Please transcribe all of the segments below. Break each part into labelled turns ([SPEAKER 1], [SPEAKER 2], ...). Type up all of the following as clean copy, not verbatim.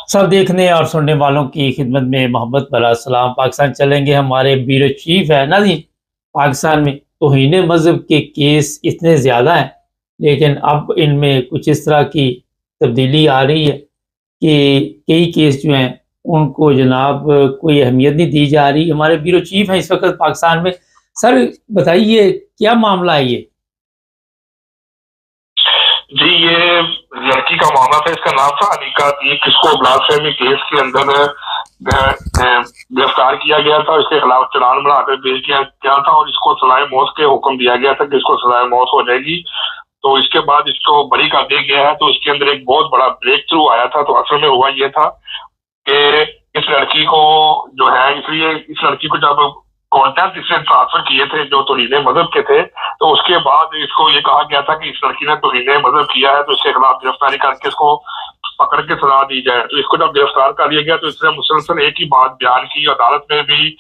[SPEAKER 1] सब देखने और सुनने वालों की खिदमत में मोहब्बत भरा सलाम। पाकिस्तान चलेंगे, हमारे ब्यूरो चीफ है ना जी। पाकिस्तान में तौहीन मज़हब के केस इतने ज़्यादा हैं, लेकिन अब इनमें कुछ इस तरह की तब्दीली आ रही है कि कई केस जो हैं उनको जनाब कोई अहमियत नहीं दी जा रही। हमारे ब्यूरो चीफ हैं इस वक्त पाकिस्तान में। सर बताइए क्या मामला है ये?
[SPEAKER 2] जी, ये लड़की का मामला था। इसका नाम था अनिका तीक। इसको ब्लास्फेमी केस के अंदर गिरफ्तार किया गया था। इसके खिलाफ चालान बनाकर पेश किया गया था और इसको सजाए मौत के हुक्म दिया गया था कि इसको सजाए मौत हो जाएगी। तो इसके बाद इसको बरी कर दिया गया है। तो इसके अंदर एक बहुत बड़ा ब्रेक थ्रू आया था। तो असल में हुआ ये था कि इस लड़की को जो है, इसलिए इस लड़की को जब कॉन्टैक्ट इसने ट्रांसफर किए थे जो तौहीन मजहब के थे, तो उसके बाद इसको ये कहा गया था कि इस लड़की ने तौहीन मजहब किया है, तो इसके खिलाफ गिरफ्तारी करके इसको पकड़ के सजा दी जाए। तो इसको जब गिरफ्तार कर लिया गया तो इसने मुसलसल एक ही बात बयान की अदालत में भी,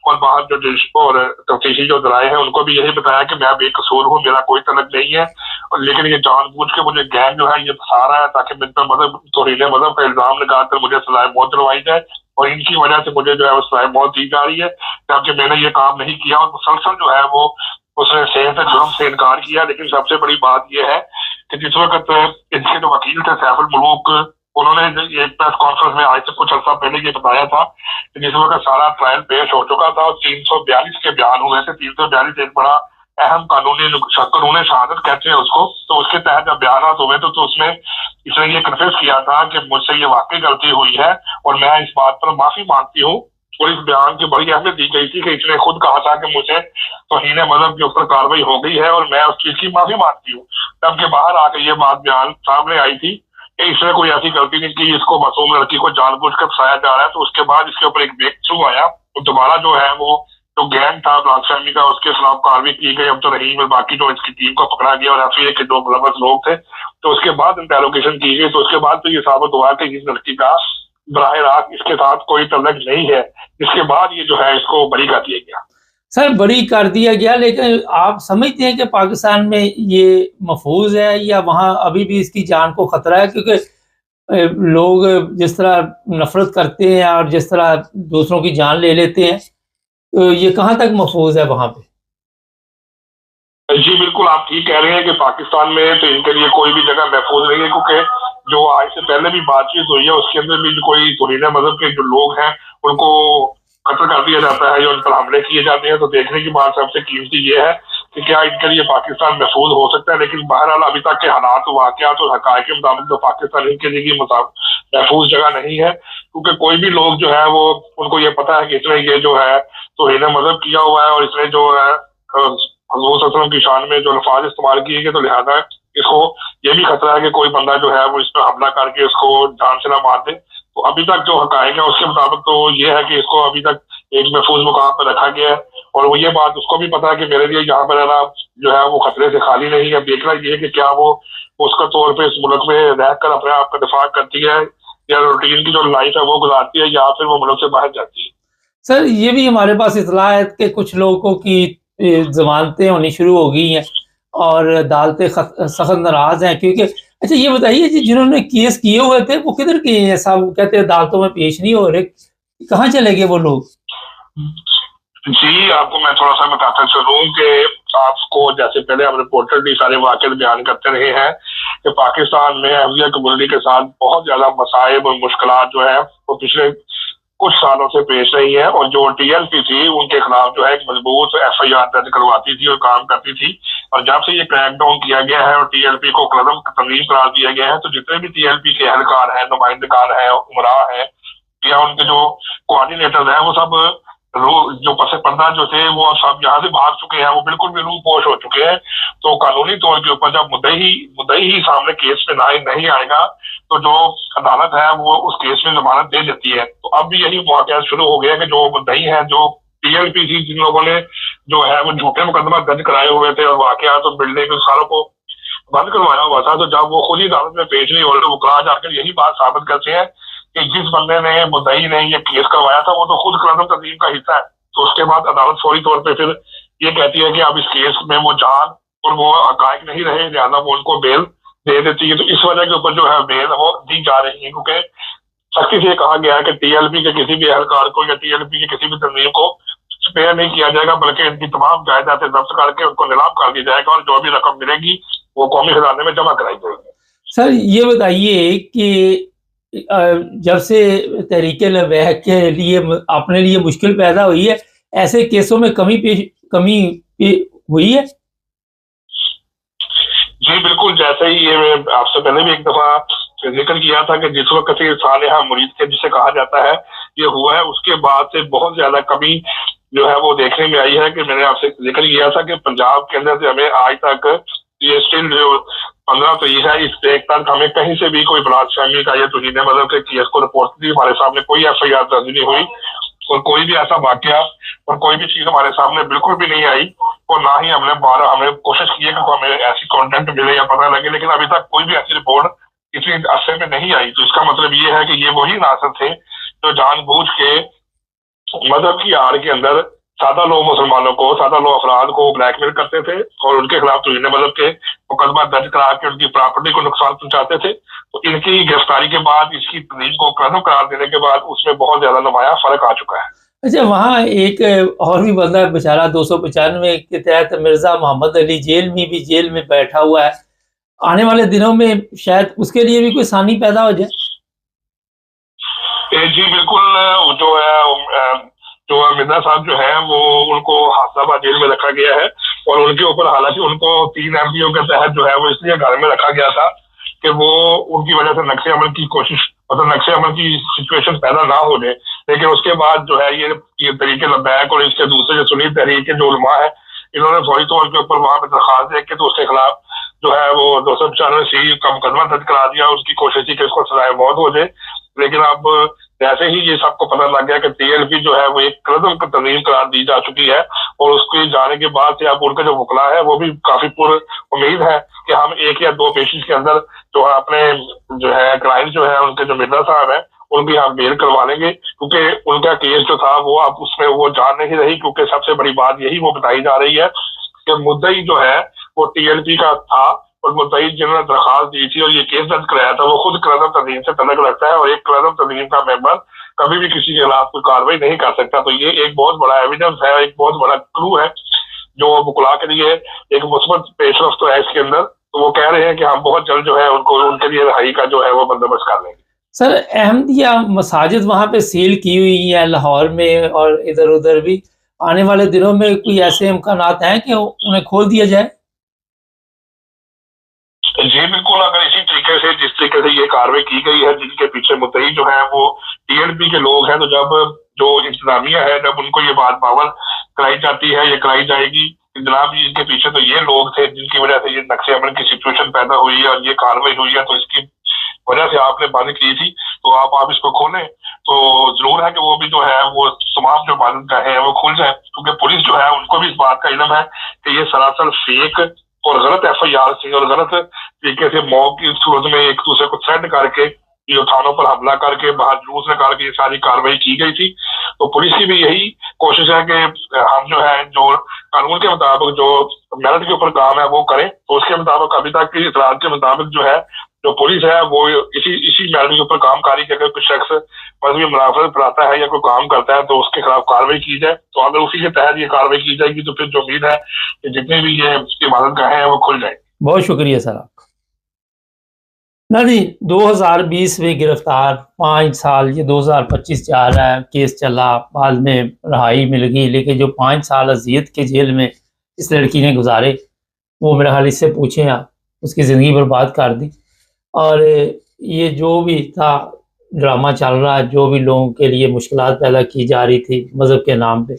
[SPEAKER 2] और बाहर जो और तफ्तीशी जो दराए हैं उनको भी यही बताया कि मैं बेकसूर हूँ, मेरा कोई तलक नहीं है। और लेकिन ये जानबूझ के मुझे गैंग जो है ये फंसा रहा है ताकि मुझ पर मजहब तौहीन मजहब का इल्जाम लगाकर मुझे सजाए मौत दिलवाई जाए, और इनकी वजह से मुझे जो है वो सजाए मौत दी जा रही है, जबकि मैंने ये काम नहीं किया। और मुसलसल जो है वो उसने सेहत जुर्म से इनकार किया। लेकिन सबसे बड़ी बात यह है कि जिस वक्त इनके जो वकील थे सैफुल मुलूक, उन्होंने एक प्रेस कॉन्फ्रेंस में आज से कुछ अर्सा पहले ये बताया था कि जिस वक्त सारा ट्रायल पेश हो चुका था और 342 के बयान हुए थे। 342 एक बड़ा अहम कानूनी शहादत कहते हैं उसको। तो उसके तहत जब बयान हुए तो उसमें इसने ये कन्फेस किया था कि मुझसे ये वाकई गलती हुई है और मैं इस बात पर माफी मांगती हूँ। और इस बयान की बड़ी अहमियत दी गई थी कि इसने खुद कहा था कि मुझे तौहीन मजहब के ऊपर कार्रवाई हो गई है और मैं उस चीज की माफी मांगती हूँ। तब के बाहर आकर ये बात बयान सामने आई थी कि इसने कोई ऐसी गलती नहीं की, इसको मासूम लड़की को जानबूझ कर फंसाया जा रहा है। तो उसके बाद इसके ऊपर एक ब्रेक थ्रू आया। तो दोबारा जो है वो जो गैंग था ब्लास्फेमी का, उसके खिलाफ कार्रवाई की गई। अब तो रहीम और बाकी जो इसकी टीम को पकड़ा गया और एफआईए के जो मुलव्वस लोग थे, तो उसके बाद इंटेरोगेशन की गई। तो उसके बाद तो ये साबित हुआ कि इस लड़की का बराह रास्त इसके साथ कोई तल्लक नहीं है। इसके बाद ये जो है इसको बरी कर दिया गया।
[SPEAKER 1] सर बरी कर दिया गया, लेकिन आप समझते हैं कि पाकिस्तान में ये महफूज है या वहाँ अभी भी इसकी जान को खतरा है? क्योंकि लोग जिस तरह नफरत करते हैं और जिस तरह दूसरों की जान ले लेते हैं, तो ये कहाँ तक महफूज है वहाँ पे?
[SPEAKER 2] जी बिल्कुल, आप ठीक कह रहे हैं कि पाकिस्तान में तो इनके लिए कोई भी जगह महफूज नहीं है, क्योंकि जो आज से पहले भी बातचीत हुई है उसके अंदर भी कोई तौहीन मजहब के जो लोग हैं उनको कत्ल कर दिया जाता है या उन पर हमले किए जाते हैं। तो देखने की बात सबसे कीमती ये है कि क्या इनके लिए पाकिस्तान महफूज हो सकता है। लेकिन बहरहाल अभी तक के हालात वाकयात और हकायक के मुताबिक तो पाकिस्तान इनके लिए महफूज जगह नहीं है, क्योंकि कोई भी लोग जो है वो उनको ये पता है कि इसने ये जो है तौहीन मजहब किया हुआ है और इसने जो है हजूर सल्लल्लाहु अलैहि वसल्लम की शान में जो अल्फाज इस्तेमाल किए गए। तो लिहाजा इसको ये भी खतरा है कि कोई बंदा जो है वो इस पर हमला करके इसको जान से ना मार दे। तो अभी तक जो हकायक है उसके मुताबिक तो ये है कि इसको अभी तक एक महफूज मुकाम पर रखा गया है। और वो ये बात उसको भी पता है कि मेरे लिए यहाँ पर रहना जो है वो खतरे से खाली नहीं है। देखना ये है कि क्या वो उसका तौर पर इस मुल्क में रहकर अपने आप का दिफा करती है या रूटीन की जो लाइफ है वो गुजारती है, या फिर वो मुल्क से बाहर जाती है।
[SPEAKER 1] सर ये भी हमारे पास इतला है कि कुछ लोगों की जमानतें होनी शुरू हो गई हैं और अदालतें सख्त नाराज हैं, क्योंकि अच्छा ये बताइए जी, जिन्होंने केस किए हुए थे वो किधर गए हैं? सब कहते हैं अदालतों में पेश नहीं हो रहे, कहाँ चले गए वो लोग?
[SPEAKER 2] जी, आपको मैं थोड़ा सा बताता चलूं कि आपको जैसे पहले हम रिपोर्टर भी सारे वाकई बयान करते रहे हैं कि पाकिस्तान में अहमदिया कम्युनिटी के साथ बहुत ज्यादा मसाइब और मुश्किलात जो है वो पिछले कुछ सालों से पेश रही है। और जो टीएलपी थी उनके खिलाफ जो है एक मजबूत एफआईआर दर्ज करवाती थी और काम करती थी। और जब से ये क्रैकडाउन किया गया है और टीएलपी को कलम तमीम करार दिया गया है, तो जितने भी टीएलपी के एहलकार हैं, नुमाइंदगान है, उमरा है या उनके जो कोऑर्डिनेटर हैं, वो सब जो पसे पर्दा जो थे वो सब यहाँ से भाग चुके हैं। वो बिल्कुल भी रूपोश हो चुके हैं। तो कानूनी तौर के ऊपर जब मुद्दई ही सामने केस में नहीं आएगा तो जो अदालत है वो उस केस में जमानत दे देती है। तो अब भी यही वाकया शुरू हो गया कि जो मुद्दई है, जो टीएलपी थी, जिन लोगों ने जो है वो झूठे मुकदमा दर्ज कराए हुए थे और वाकया तो बिल्डिंग सारों को बंद करवाया हुआ था, तो जब वो खुद ही अदालत में पेश नहीं हो रहे, वो कहा जाकर यही बात साबित करते हैं कि जिस बंदे ने मुद्दई ने ये केस करवाया था वो तो खुद कलम तंजीम का हिस्सा है। तो उसके बाद अदालत फौरी तौर पे फिर ये कहती है कि अब इस केस में वो जान और वो हकायक नहीं रहे, लिहाजा वो उनको बेल दे देती है। तो इस वजह के ऊपर जो है बेल वो दी जा रही है, क्योंकि सख्ती से कहा गया है कि टीएलपी के किसी भी एहलकार को या टीएलपी के किसी भी तंजीम को स्पेयर नहीं किया जाएगा, बल्कि इनकी तमाम जायदादें जब्त करके उनको नीलाम कर दिया जाएगा और जो भी रकम मिलेगी वो कौमी खजाने में जमा कराई जाएगी।
[SPEAKER 1] सर ये बताइए कि जब से तहरीक लबैक के लिए अपने लिए मुश्किल पैदा हुई है, ऐसे केसों में कमी हुई है?
[SPEAKER 2] जी बिल्कुल, जैसे ही ये मैं आपसे पहले भी एक दफा जिक्र किया था कि जिस वक्त से सालेहा मुरीद के जिसे कहा जाता है ये हुआ है, उसके बाद से बहुत ज्यादा कमी जो है वो देखने में आई है। कि मैंने आपसे जिक्र किया था कि पंजाब के अंदर से हमें आज तक ये स्टिल जो 15 तो ये है, इस एक तक हमें कहीं से भी कोई बलात्कारी का या तौहीन मतलब के केस को रिपोर्ट नहीं, हमारे सामने कोई FIR दर्ज नहीं हुई और कोई भी ऐसा वाकया और कोई भी चीज हमारे सामने बिल्कुल भी नहीं आई। और ना ही हमने कोशिश की है कि हमें ऐसी कंटेंट मिले या पता लगे, लेकिन अभी तक कोई भी ऐसी रिपोर्ट किसी अरसे में नहीं आई। तो इसका मतलब ये है कि ये वही नासर थे जो जानबूझ के मजहब की आड़ के अंदर सादा लोग मुसलमानों को, सादा लोग अफराद को ब्लैकमेल करते थे और उनके खिलाफ तौहीन मजहब के मुकदमा दर्ज करा के उनकी प्रॉपर्टी को नुकसान पहुंचाते थे। तो इनकी गिरफ्तारी के बाद, इसकी तंजीम को कदम करार देने के बाद उसमें बहुत ज्यादा नुमाया फर्क आ चुका है।
[SPEAKER 1] अच्छा, वहाँ एक और भी बंदा बेचारा 295 के तहत मिर्जा मोहम्मद अली जेल में बैठा हुआ है, आने वाले दिनों में शायद उसके लिए भी कोई आसानी पैदा हो जाए।
[SPEAKER 2] जी बिल्कुल, जो मिर्जा साहब जो है वो उनको हाफिजाबाद जेल में रखा गया है और उनके ऊपर हालांकि उनको 3 MPO के तहत जो है वो इसलिए घर में रखा गया था कि वो उनकी वजह से नक्शे अमल की कोशिश, मतलब नक्शे अमल की सिचुएशन पैदा ना हो जाए। लेकिन उसके बाद जो है ये तरीके लबैक और इसके दूसरे जो सुन्नी तहरीक के जो उलमा है, इन्होंने फौरी तौर के ऊपर वहां पर दरखास्त दे के तो उसके खिलाफ जो है वो 295C का मुकदमा दर्ज करा दिया। उसकी कोशिश थी कि इसको सजाए मौत हो जाए, लेकिन अब जैसे ही ये सबको पता लग गया कि TLP जो है वो एक कदम की तंजीम करार दी जा चुकी है और उसके जाने के बाद से अब उनका जो वकला है वो भी काफी पुर उम्मीद है कि हम 1 या 2 पेशेंट के अंदर जो है अपने जो है क्लाइंट जो है उनके जो मिर्जा साहब है उनकी हम बेल करवा लेंगे, क्योंकि उनका केस जो था वो अब उसमें वो जान नहीं रही। क्योंकि सबसे बड़ी बात यही वो बताई जा रही है कि मुद्दई जो है वो TLP का था और मुद्दई जिन्होंने दरखास्त दी थी और ये केस दर्ज कराया था वो खुद कदम तंजीम से तल्लुक रखता है और एक कदम तंजीम का मेंबर कभी भी किसी के खिलाफ कोई कार्रवाई नहीं कर सकता। तो ये एक बहुत बड़ा एविडेंस है, एक बहुत बड़ा क्लू है जो वकला के लिए एक मुस्बत पेशरफ्त तो है इसके अंदर। तो वो कह रहे हैं कि हम बहुत जल्द जो है उनको उनके लिए रिहाई का जो है वो बंदोबस्त कर लेंगे।
[SPEAKER 1] सर, अहमदिया मसाजिद वहाँ पे सील की हुई है लाहौर में और इधर उधर भी, आने वाले दिनों में कोई ऐसे इम्कानात हैं कि उन्हें खोल दिया जाए?
[SPEAKER 2] जी बिल्कुल, अगर इसी तरीके से जिस तरीके से ये कार्रवाई की गई है, जिनके पीछे मुद्दई जो है वो TLP के लोग हैं, तो जब जो इंतजामिया है जब उनको ये बात पावर कराई जाती है, ये कराई जाएगी जनाब जी इनके पीछे तो ये लोग थे जिनकी वजह से ये नक्शे अमल की सिचुएशन पैदा हुई है और ये कार्रवाई हुई है, तो इसकी वजह से आपने बंद की थी तो आप इसको खोलें तो जरूर है कि वो भी जो है वो तमाम जो बंद का है वो खुल जाए। क्योंकि पुलिस जो है उनको भी इस बात का इल्म है कि ये सरासर फेक और गलत FIR थी और गलत तरीके से मॉब की सूरत में एक दूसरे को थ्रेट करके जो थानों पर हमला करके बाहर जुलूस निकाल के ये सारी कार्रवाई की गई थी। तो पुलिस की भी यही कोशिश है कि हम जो है जो कानून के मुताबिक जो मेरिट के ऊपर काम है वो करें। तो उसके मुताबिक अभी तक की इतलात के मुताबिक जो है जो पुलिस है वो इसी मेरिट के ऊपर काम करी कि अगर कोई शख्स मजहबी मुनाफरत फैलाता है या कोई काम करता है तो उसके खिलाफ कार्रवाई की जाए। तो अगर उसी के तहत ये कार्रवाई की जाएगी तो फिर जो उम्मीद है कि जितने भी ये इबादत गाहें हैं वो खुल जाए।
[SPEAKER 1] बहुत शुक्रिया सर आपका। नहीं, 2020 में गिरफ्तार 5 साल, ये 2025 जा रहा है, केस चला, बाद में रहाई मिल गई, लेकिन जो 5 साल अजियत के जेल में इस लड़की ने गुजारे वो मेरे ख्याल इससे पूछें आप, उसकी ज़िंदगी बर्बाद कर दी। और ये जो भी था ड्रामा चल रहा है, जो भी लोगों के लिए मुश्किलात पैदा की जा रही थी मज़हब के नाम पे,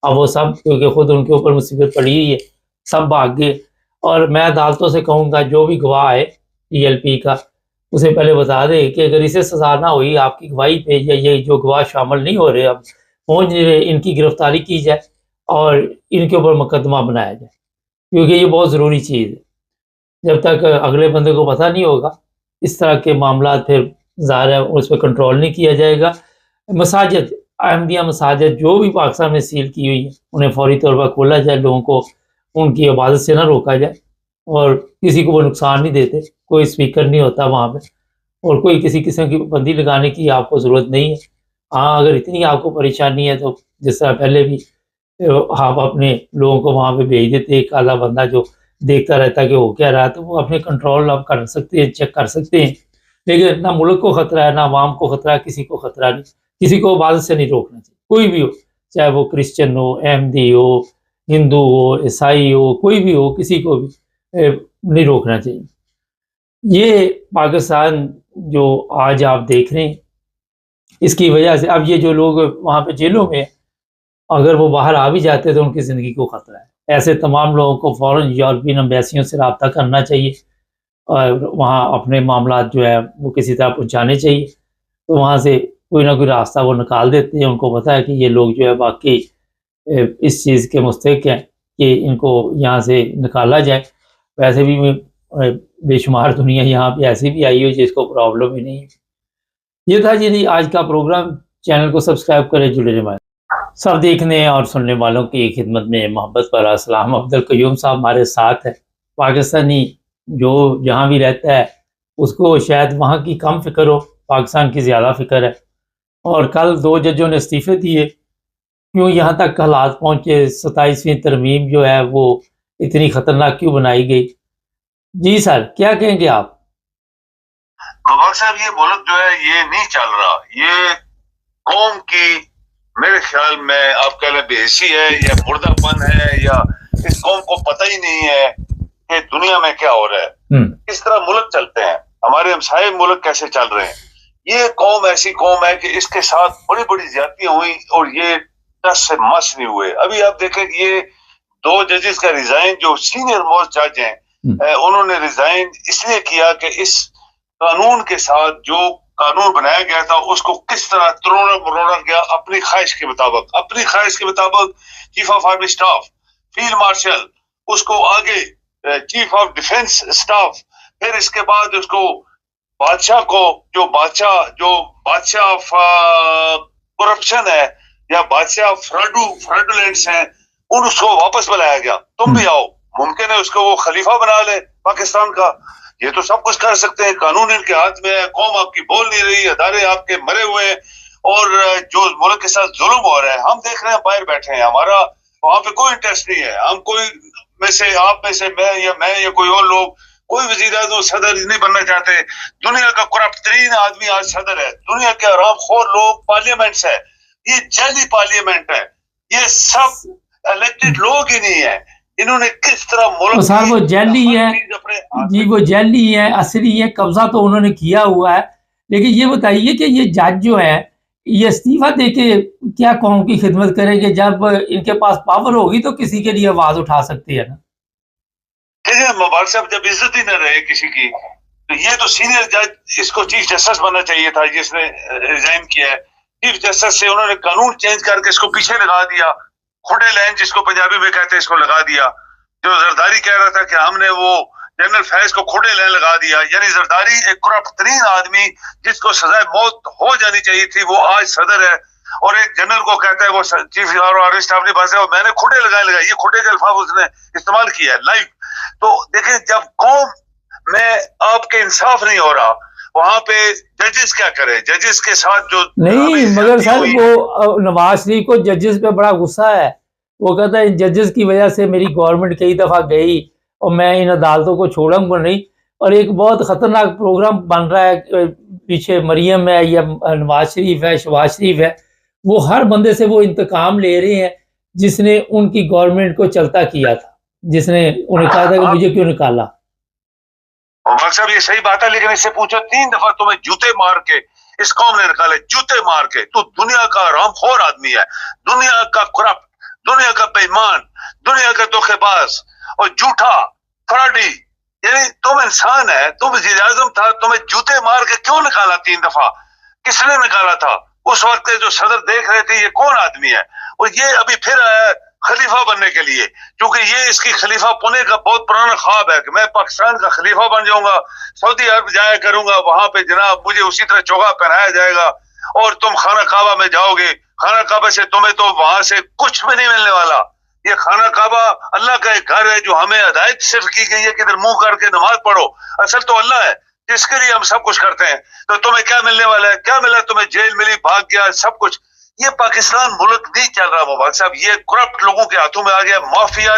[SPEAKER 1] अब वो सब क्योंकि ख़ुद उनके ऊपर मुसीबत पड़ी हुई है सब भाग गए। और मैं अदालतों से कहूँगा जो भी गवाह है TLP का उसे पहले बता दे कि अगर इसे सजा ना हुई आपकी गवाही पे या ये जो गवाह शामिल नहीं हो रहे अब पहुँच इनकी गिरफ्तारी की जाए और इनके ऊपर मुकदमा बनाया जाए, क्योंकि ये बहुत ज़रूरी चीज़ है। जब तक अगले बंदे को पता नहीं होगा इस तरह के मामला फिर ज़ाहिर है उस पर कंट्रोल नहीं किया जाएगा। मसाजिद, अहमदिया मसाजिद जो भी पाकिस्तान में सील की हुई है उन्हें फौरी तौर पर खोला जाए, लोगों को उनकी इबादत से ना रोका जाए और किसी को वो नुकसान नहीं देते, कोई स्पीकर नहीं होता वहाँ पे, और कोई किसी किस्म की पाबंदी लगाने की आपको ज़रूरत नहीं है। हाँ, अगर इतनी आपको परेशानी है तो जिस तरह पहले भी आप अपने लोगों को वहाँ पे भेज देते, एक आधा बंदा जो देखता रहता है कि हो क्या रहा है, तो वो अपने कंट्रोल आप कर सकते हैं, चेक कर सकते हैं। लेकिन ना मुल्क को खतरा है, ना अवाम को खतरा है, किसी को खतरा नहीं। किसी को इबादत से नहीं रोकना चाहिए, कोई भी हो, चाहे वो क्रिश्चियन हो, अहमदी हो, हिंदू हो, ईसाई हो, कोई भी हो, किसी को भी नहीं रोकना चाहिए। ये पाकिस्तान जो आज आप देख रहे हैं, इसकी वजह से अब ये जो लोग वहाँ पे जेलों में हैं, अगर वो बाहर आ भी जाते हैं तो उनकी ज़िंदगी को खतरा है। ऐसे तमाम लोगों को फ़ौरन यूरोपियन एम्बेसियों से राब्ता करना चाहिए और वहाँ अपने मामलात जो है वो किसी तरह पहुँचाने चाहिए। तो वहाँ से कोई ना कोई रास्ता वो निकाल देते हैं, उनको पता है कि ये लोग जो है वाक़ई इस चीज़ के मुस्तहिक़ हैं कि इनको यहाँ से निकाला जाए। वैसे भी बेशुमार दुनिया यहाँ पे ऐसी भी आई है जिसको प्रॉब्लम ही नहीं है। ये था जी आज का प्रोग्राम। चैनल को सब्सक्राइब करें, जुड़े रहें। सब देखने और सुनने वालों की खिदमत में मोहब्बत भरा सलाम। अब्दुल क़य्यूम साहब हमारे साथ है। पाकिस्तानी जो जहाँ भी रहता है उसको शायद वहाँ की कम फ़िक्र हो, पाकिस्तान की ज़्यादा फ़िक्र है। और कल 2 जजों ने इस्तीफ़े दिए, क्यों यहाँ तक हालात पहुँचे? 27वीं तरमीम जो है वो इतनी ख़तरनाक क्यों बनाई गई? जी सर, क्या कहेंगे आप?
[SPEAKER 3] मुबारक साहब, ये मुल्क जो है ये नहीं चल रहा। ये कौम की मेरे ख्याल में आप कह लें बेहिसी है या मुर्दापन है, या इस कौम को पता ही नहीं है कि दुनिया में क्या हो रहा है, किस तरह मुल्क चलते हैं, हमारे हमसाये मुल्क कैसे चल रहे हैं। ये कौम ऐसी कौम है कि इसके साथ बड़ी बड़ी ज्यादतियां हुई और ये टस से मस नहीं हुए। अभी आप देखें कि ये 2 जजेस का रिजाइन, जो सीनियर मोस्ट जज हैं, उन्होंने रिजाइन इसलिए किया कि इस कानून के साथ जो कानून बनाया गया था उसको किस तरह तोड़ा मरोड़ा गया अपनी ख्वाहिश के मुताबिक। Chief of army staff, field marshal, उसको आगे चीफ ऑफ डिफेंस स्टाफ, फिर इसके बाद उसको बादशाह को जो बादशाह ऑफ करप्शन है या बादशाह फ्रॉडुलेंट्स हैं, उसको वापस बुलाया गया। तुम भी आओ, मुमकिन है उसको वो खलीफा बना ले पाकिस्तान का। ये तो सब कुछ कर सकते हैं, कानून इनके हाथ में है, कौम आपकी बोल नहीं रही, अदारे आपके मरे हुए हैं और जो मुल्क के साथ जुल्म हो रहा है हम देख रहे हैं, बाहर बैठे हैं, हमारा वहां पे कोई इंटरेस्ट नहीं है। हम कोई में से, आप में से मैं या कोई और लोग, कोई वजीर आज़म सदर नहीं बनना चाहते। दुनिया का करप्ट तरीन आदमी आज सदर है, दुनिया के आरामखोर लोग पार्लियामेंट है, ये जाली पार्लियामेंट है, ये सब इलेक्टेड लोग ही नहीं है। इन्होंने किस तरह मुल्क
[SPEAKER 1] सर वो जैली है जी, वो जैली है, असली है, कब्जा तो उन्होंने किया हुआ है। लेकिन ये बताइए कि ये जज जो है ये इस्तीफा देके क्या कौम की खिदमत करेंगे? जब इनके पास पावर होगी तो किसी के लिए आवाज उठा सकती है ना।
[SPEAKER 3] मुबारक साहब, जब इज्जत ही न रहे किसी की, तो ये तो सीनियर जज, इसको चीफ जस्टिस बनना चाहिए था जिसने रिजाइन किया है। चीफ जस्टिस से उन्होंने कानून चेंज करके इसको पीछे लगा दिया, खुडे लाइन जिसको पंजाबी में कहते हैं, इसको लगा दिया। जो जरदारी कह रहा था कि हमने वो जनरल फैज को खुडे लाइन लगा दिया, यानी जरदारी एक करप्ट तरीन आदमी जिसको सजाए मौत हो जानी चाहिए थी, वो आज सदर है और एक जनरल को कहता है वो चीफ आर्मी स्टाफ नहीं बस है, और मैंने खुडे लगाए, ये खुडे के अल्फाज उसने इस्तेमाल किया है लाइव। तो देखें, जब कौम में आपके इंसाफ नहीं हो रहा, वहां पे जजेस क्या करे? जजेस के साथ जो
[SPEAKER 1] नहीं, मगर सर वो नवाज शरीफ को जजेस पे बड़ा गुस्सा है। वो कहता है जजेस की वजह से मेरी गवर्नमेंट कई दफा गई और मैं इन अदालतों को छोड़ूंगा नहीं। और एक बहुत खतरनाक प्रोग्राम बन रहा है, पीछे मरियम है या नवाज शरीफ है, शहबाज शरीफ है, वो हर बंदे से वो इंतकाम ले रहे हैं जिसने उनकी गवर्नमेंट को चलता किया था, जिसने उन्हें कहा था कि मुझे क्यों निकाला।
[SPEAKER 3] साहब ये सही बात है, लेकिन इससे पूछो 3 दफा तुम्हें जूते मार के इस कौम ने निकाले, जूते मार के। तो दुनिया का रामखोर आदमी है, दुनिया का करप्ट, दुनिया का बेईमान, दुनिया का धोखेबाज और झूठा फ्रॉडी। यानी तुम इंसान है, तुम वज़ीर आज़म था, तुम्हें जूते मार के क्यों निकाला 3 दफा? किसने निकाला था? उस वक्त के जो सदर देख रहे थे ये कौन आदमी है, और ये अभी फिर आया खलीफा बनने के लिए, क्योंकि ये इसकी खलीफा पुणे का बहुत पुराना ख्वाब है कि मैं पाकिस्तान का खलीफा बन जाऊंगा, सऊदी अरब जाया करूंगा, वहां पे जनाब मुझे उसी तरह चोगा पहनाया जाएगा और तुम खाना काबा में जाओगे। खाना काबा से तुम्हें तो वहां से कुछ भी नहीं मिलने वाला। ये खाना काबा अल्लाह का एक घर है जो हमें हिदायत सिर्फ की गई है कि इधर मुंह करके नमाज पढ़ो, असल तो अल्लाह है। जिसके लिए हम सब कुछ करते हैं। तो तुम्हें क्या मिलने वाला है, क्या मिला तुम्हें, जेल मिली, भाग गया, सब कुछ। ये पाकिस्तान मुल्क नहीं चल रहा मुबारक साहब, ये करप्ट लोगों के हाथों में आ गया। माफिया,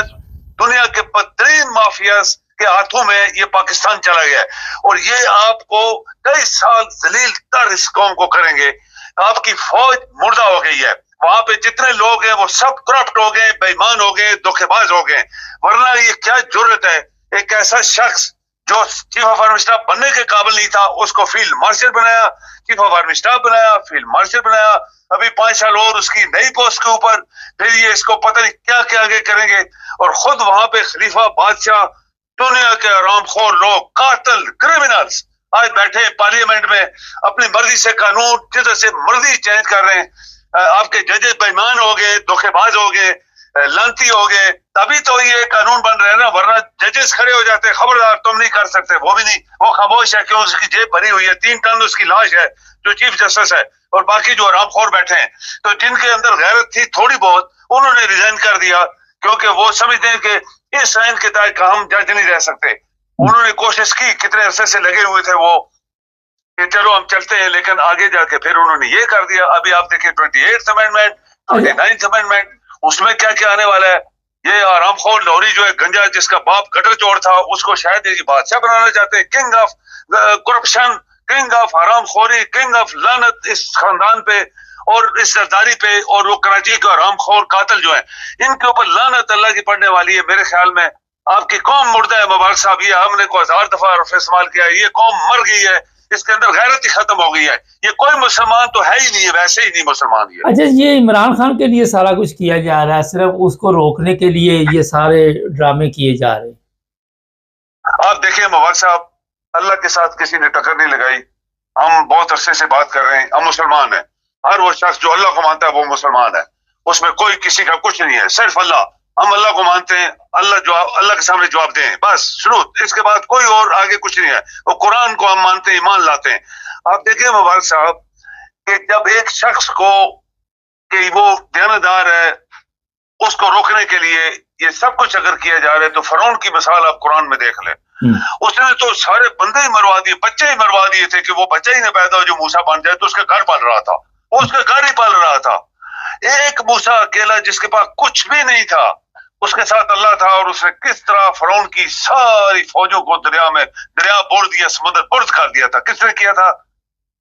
[SPEAKER 3] दुनिया के बदतरीन माफिया के हाथों में ये पाकिस्तान चला गया है। और ये आपको कई साल जलील तर इस कौम को करेंगे। आपकी फौज मुर्दा हो गई है, वहां पे जितने लोग हैं वो सब करप्ट हो गए, बेईमान हो गए, धोखेबाज हो गए। वरना ये क्या जुर्रत है, एक ऐसा शख्स जो चीफ ऑफ आर्मी स्टाफ बनने के काबिल नहीं था, उसको फील्ड मार्शल बनाया, चीफ ऑफ आर्मी स्टाफ बनाया, फील्ड मार्शल बनाया। अभी 5 साल और उसकी नई पोस्ट के ऊपर, फिर ये इसको पता नहीं क्या क्या आगे करेंगे। और खुद वहां पे खलीफा बादशाह, दुनिया के आरामखोर लोग, कातिल, क्रिमिनल्स आज बैठे पार्लियामेंट में, अपनी मर्जी से कानून जिधर से मर्जी चेंज कर रहे हैं। आपके जजेस बेईमान हो गए, धोखेबाज हो गए, लानती हो गए, तभी तो ये कानून बन रहे हैं ना। वरना जजेस खड़े हो जाते, खबरदार तुम नहीं कर सकते, वो भी नहीं, वो खामोश है, क्यों, उसकी जेब भरी हुई है, 3 टन उसकी लाश है जो चीफ जस्टिस है, और बाकी जो आरामखोर बैठे हैं। तो जिनके अंदर गैरत थी थोड़ी बहुत, उन्होंने रिजाइन कर दिया, क्योंकि वो समझते हैं कि इस आइन के तहत हम जज नहीं रह सकते। उन्होंने कोशिश की, कितने अरसे से लगे हुए थे वो कि चलो हम चलते हैं, लेकिन आगे जाके फिर उन्होंने ये कर दिया। अभी आप देखिए 28th अमेंडमेंट, 29th अमेंडमेंट, उसमें क्या क्या आने वाला है। ये आरामखोर लौरी जो है, गंजा, जिसका बाप गटर चोर था, उसको शायद ये बादशाह बनाना चाहते हैं, king of corruption, king of हरामखोरी, किंग ऑफ लानत इस खानदान पे और इस सरदारी पे। और वो कराची के हरामखोर कातिल जो है, इनके ऊपर लानत अल्लाह की पड़ने वाली है। मेरे ख्याल में आपकी कौम मुर्दा है मुबारक साहब, ये हमने को 1000 दफा इस्तेमाल किया है। ये कौम मर गई है, इसके अंदर गैरत ही खत्म हो गई है। ये कोई मुसलमान तो है ही नहीं है, वैसे ही नहीं मुसलमान ये।
[SPEAKER 1] अच्छा, ये इमरान खान के लिए सारा कुछ किया जा रहा है, सिर्फ उसको रोकने के लिए ये सारे ड्रामे किए जा रहे हैं।
[SPEAKER 3] आप देखिए मुबारक साहब, अल्लाह के साथ किसी ने टक्कर नहीं लगाई। हम बहुत अरसे से बात कर रहे हैं, हम मुसलमान हैं। हर वो शख्स जो अल्लाह को मानता है वो मुसलमान है, उसमें कोई किसी का कुछ नहीं है, सिर्फ अल्लाह। हम अल्लाह को मानते हैं, अल्लाह के सामने जवाब दें, बस शुरू। इसके बाद कोई और आगे कुछ नहीं है। वो कुरान को हम मानते हैं, ईमान लाते हैं। आप देखिए मुबारक साहब कि जब एक शख्स को कि वो दयानतदार है, उसको रोकने के लिए ये सब कुछ अगर किया जा रहा है, तो फरौन की मिसाल आप कुरान में देख लें। उसने तो सारे बंदे ही मरवा दिए, बच्चे ही मरवा दिए थे कि वो बच्चा ही ना पैदा हो जो मूसा बन जाए। तो उसका घर पाल रहा था, वो उसका घर ही पाल रहा था। एक मूसा अकेला जिसके पास कुछ भी नहीं था, उसके साथ अल्लाह था, और उसने किस तरह फरौन की सारी फौजों को दरिया बोल दिया, समुद्र बुर्द कर दिया था। किसने किया था?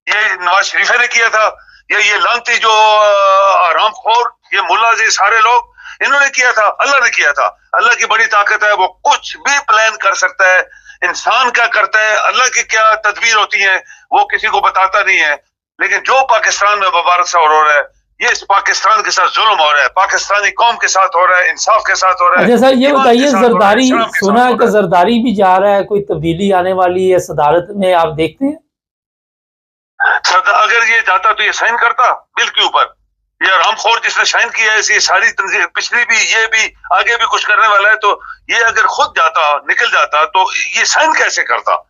[SPEAKER 3] ये नवाज शरीफ ने किया था, ये लानती जो आरामखोर, ये मुल्ला जी, सारे लोग इन्होंने किया था, अल्लाह ने किया था। अल्लाह की बड़ी ताकत है, वो कुछ भी प्लान कर सकता है। इंसान क्या करता है, अल्लाह की क्या तदबीर होती है, वो किसी को बताता नहीं है। लेकिन जो पाकिस्तान में मुबारक सा हो रहा है, ये इस पाकिस्तान के साथ जुल्म हो रहा है, पाकिस्तानी कौम के साथ हो रहा है, इंसाफ के साथ हो रहा है।
[SPEAKER 1] अच्छा सर, ये बताइए, जरदारी सुना है कि जरदारी भी जा रहा है, कोई तब्दीली आने वाली है सदारत में, आप देखते हैं?
[SPEAKER 3] अगर ये जाता तो ये साइन करता बिल के ऊपर। ये रामखोर जिसने साइन किया है, ये सारी तंजीम, पिछली भी, ये भी, आगे भी कुछ करने वाला है, तो ये अगर खुद जाता, निकल जाता, तो ये साइन कैसे करता?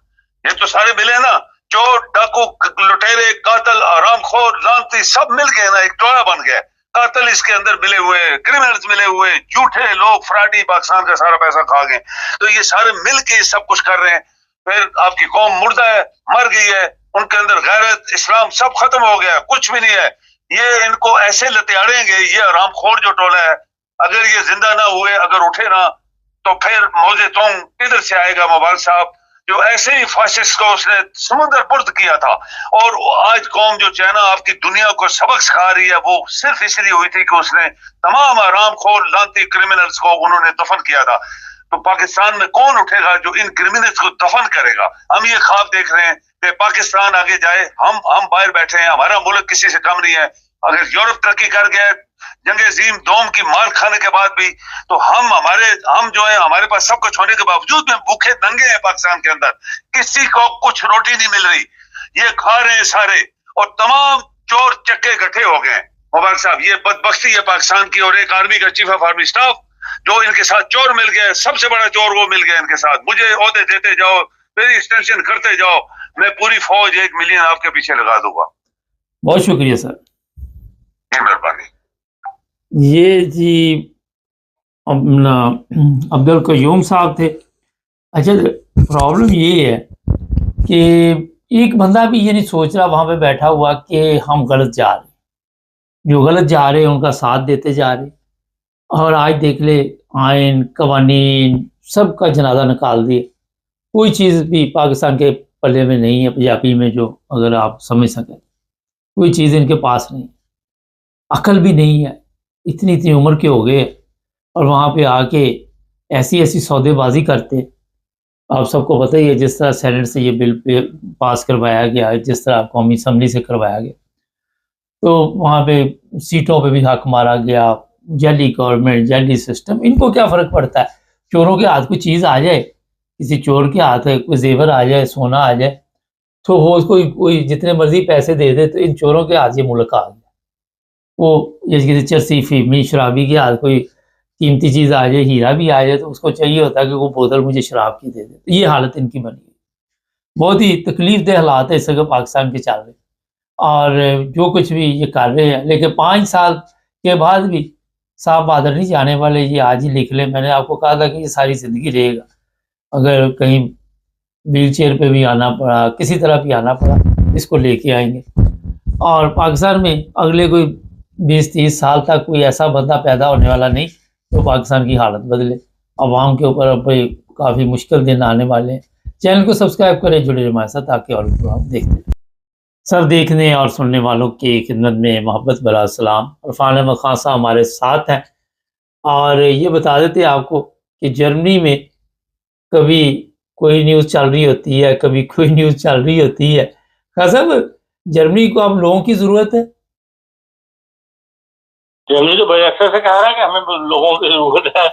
[SPEAKER 3] ये तो सारे मिले ना, चोर, डाकू, लुटेरे, कातल, आरामखोर, लानती, सब मिल गए ना, एक टोला बन गया। कातल इसके अंदर मिले हुए, क्रिमिनल्स मिले हुए, झूठे लोग, फ्रॉडी, पाकिस्तान का सारा पैसा खा गए। तो ये सारे मिल के सब कुछ कर रहे हैं। फिर आपकी कौम मुर्दा है, मर गई है, उनके अंदर गैरत, इस्लाम सब खत्म हो गया, कुछ भी नहीं है। ये इनको ऐसे लतेड़ेंगे, ये आरामखोर जो टोला है, अगर ये जिंदा ना हुए, अगर उठे ना, तो फिर मौजे तोंग किधर से आएगा मुबारक साहब, जो ऐसे ही फाशिस्ट को उसने समुद्र बुर्द किया था। और आज कौम जो चाइना आपकी दुनिया को सबक सिखा रही है, वो सिर्फ इसलिए हुई थी कि उसने तमाम आरामखोर, लानती क्रिमिनल्स को उन्होंने दफन किया था। तो पाकिस्तान में कौन उठेगा जो इन क्रिमिनल्स को दफन करेगा? हम ये ख्वाब देख रहे हैं कि पाकिस्तान आगे जाए, हम बाहर बैठे हैं, हमारा मुल्क किसी से कम नहीं है। अगर यूरोप तरक्की कर गया जंग अजीम दोम की मार खाने के बाद भी, तो हम जो है, हमारे पास सब कुछ होने के बावजूद में भूखे दंगे हैं पाकिस्तान के अंदर, किसी को कुछ रोटी नहीं मिल रही, ये खा रहे हैं सारे, और तमाम चोर चक्के इकट्ठे हो गए मुबारक साहब। ये बदबख्ती है पाकिस्तान की। और एक आर्मी का चीफ ऑफ आर्मी स्टाफ जो इनके साथ चोर मिल गया, सबसे बड़ा चोर वो मिल गया इनके साथ। मुझे ओहदे देते जाओ, मेरी एक्सटेंशन करते जाओ, मैं पूरी फौज 1 मिलियन आपके पीछे लगा दूंगा।
[SPEAKER 1] बहुत शुक्रिया सर,
[SPEAKER 3] मेहरबानी।
[SPEAKER 1] ये जी अब्दुल कयूम साहब थे। अच्छा, प्रॉब्लम ये है कि एक बंदा भी ये नहीं सोच रहा वहां पे बैठा हुआ कि हम गलत जा रहे हैं, जो गलत जा रहे हैं उनका साथ देते जा रहे हैं। और आज देख ले, आइन कवानीन सबका जनाजा निकाल दिए, कोई चीज़ भी पाकिस्तान के पल्ले में नहीं है पंजाबी में, जो अगर आप समझ सकें कोई चीज़ इनके पास नहीं, अकल भी नहीं है, इतनी इतनी उम्र के हो गए और वहाँ पे आके ऐसी ऐसी सौदेबाजी करते। आप सबको पता ही है जिस तरह सेनेट से ये बिल पे पास करवाया गया, जिस तरह कौमी असम्बली से करवाया गया, तो वहाँ पे सीटों पे भी हक मारा गया। जाली गवर्नमेंट, जाली सिस्टम, इनको क्या फ़र्क पड़ता है? चोरों के हाथ कोई चीज़ आ जाए, किसी चोर के हाथ कोई जेवर आ जाए, सोना आ जाए, तो वो उसको कोई जितने मर्जी पैसे दे दे, तो इन चोरों के हाथ ये मुल्क आ गया। वो जैसे किसी चरसी फीमी शराबी के हाथ कोई कीमती चीज़ आ जाए, हीरा भी आ जाए, तो उसको चाहिए होता है कि वो बोतल मुझे शराब की दे दे। तो ये हालत इनकी बनी है। बहुत ही तकलीफ देह हालात है इस वक्त पाकिस्तान के चल रहे, और जो कुछ भी ये कर रहे हैं, लेकिन 5 साल के बाद भी साहब बादल नहीं जाने वाले। ये आज ही लिख लें, मैंने आपको कहा था कि ये सारी ज़िंदगी रहेगा। अगर कहीं व्हील चेयर पे भी आना पड़ा, किसी तरह भी आना पड़ा, इसको लेके आएंगे। और पाकिस्तान में अगले कोई 20-30 साल तक कोई ऐसा बंदा पैदा होने वाला नहीं तो पाकिस्तान की हालत बदले। अवाम के ऊपर अब काफ़ी मुश्किल दिन आने वाले हैं। चैनल को सब्सक्राइब करें, जुड़े रहिए हमारे साथ, ताकि और आप देखते रहें। सब देखने और सुनने वालों की खिदमत में मोहब्बत भरा सलाम। इरफान अहमद खान साहब हमारे साथ हैं, और ये बता देते हैं आपको कि जर्मनी में कभी कोई न्यूज़ चल रही होती है, कभी कोई न्यूज़ चल रही होती है। खान साहब, जर्मनी को अब लोगों की ज़रूरत है?
[SPEAKER 4] जर्मनी तो बड़े अक्सर से कह रहा है कि हमें लोगों की जरूरत है।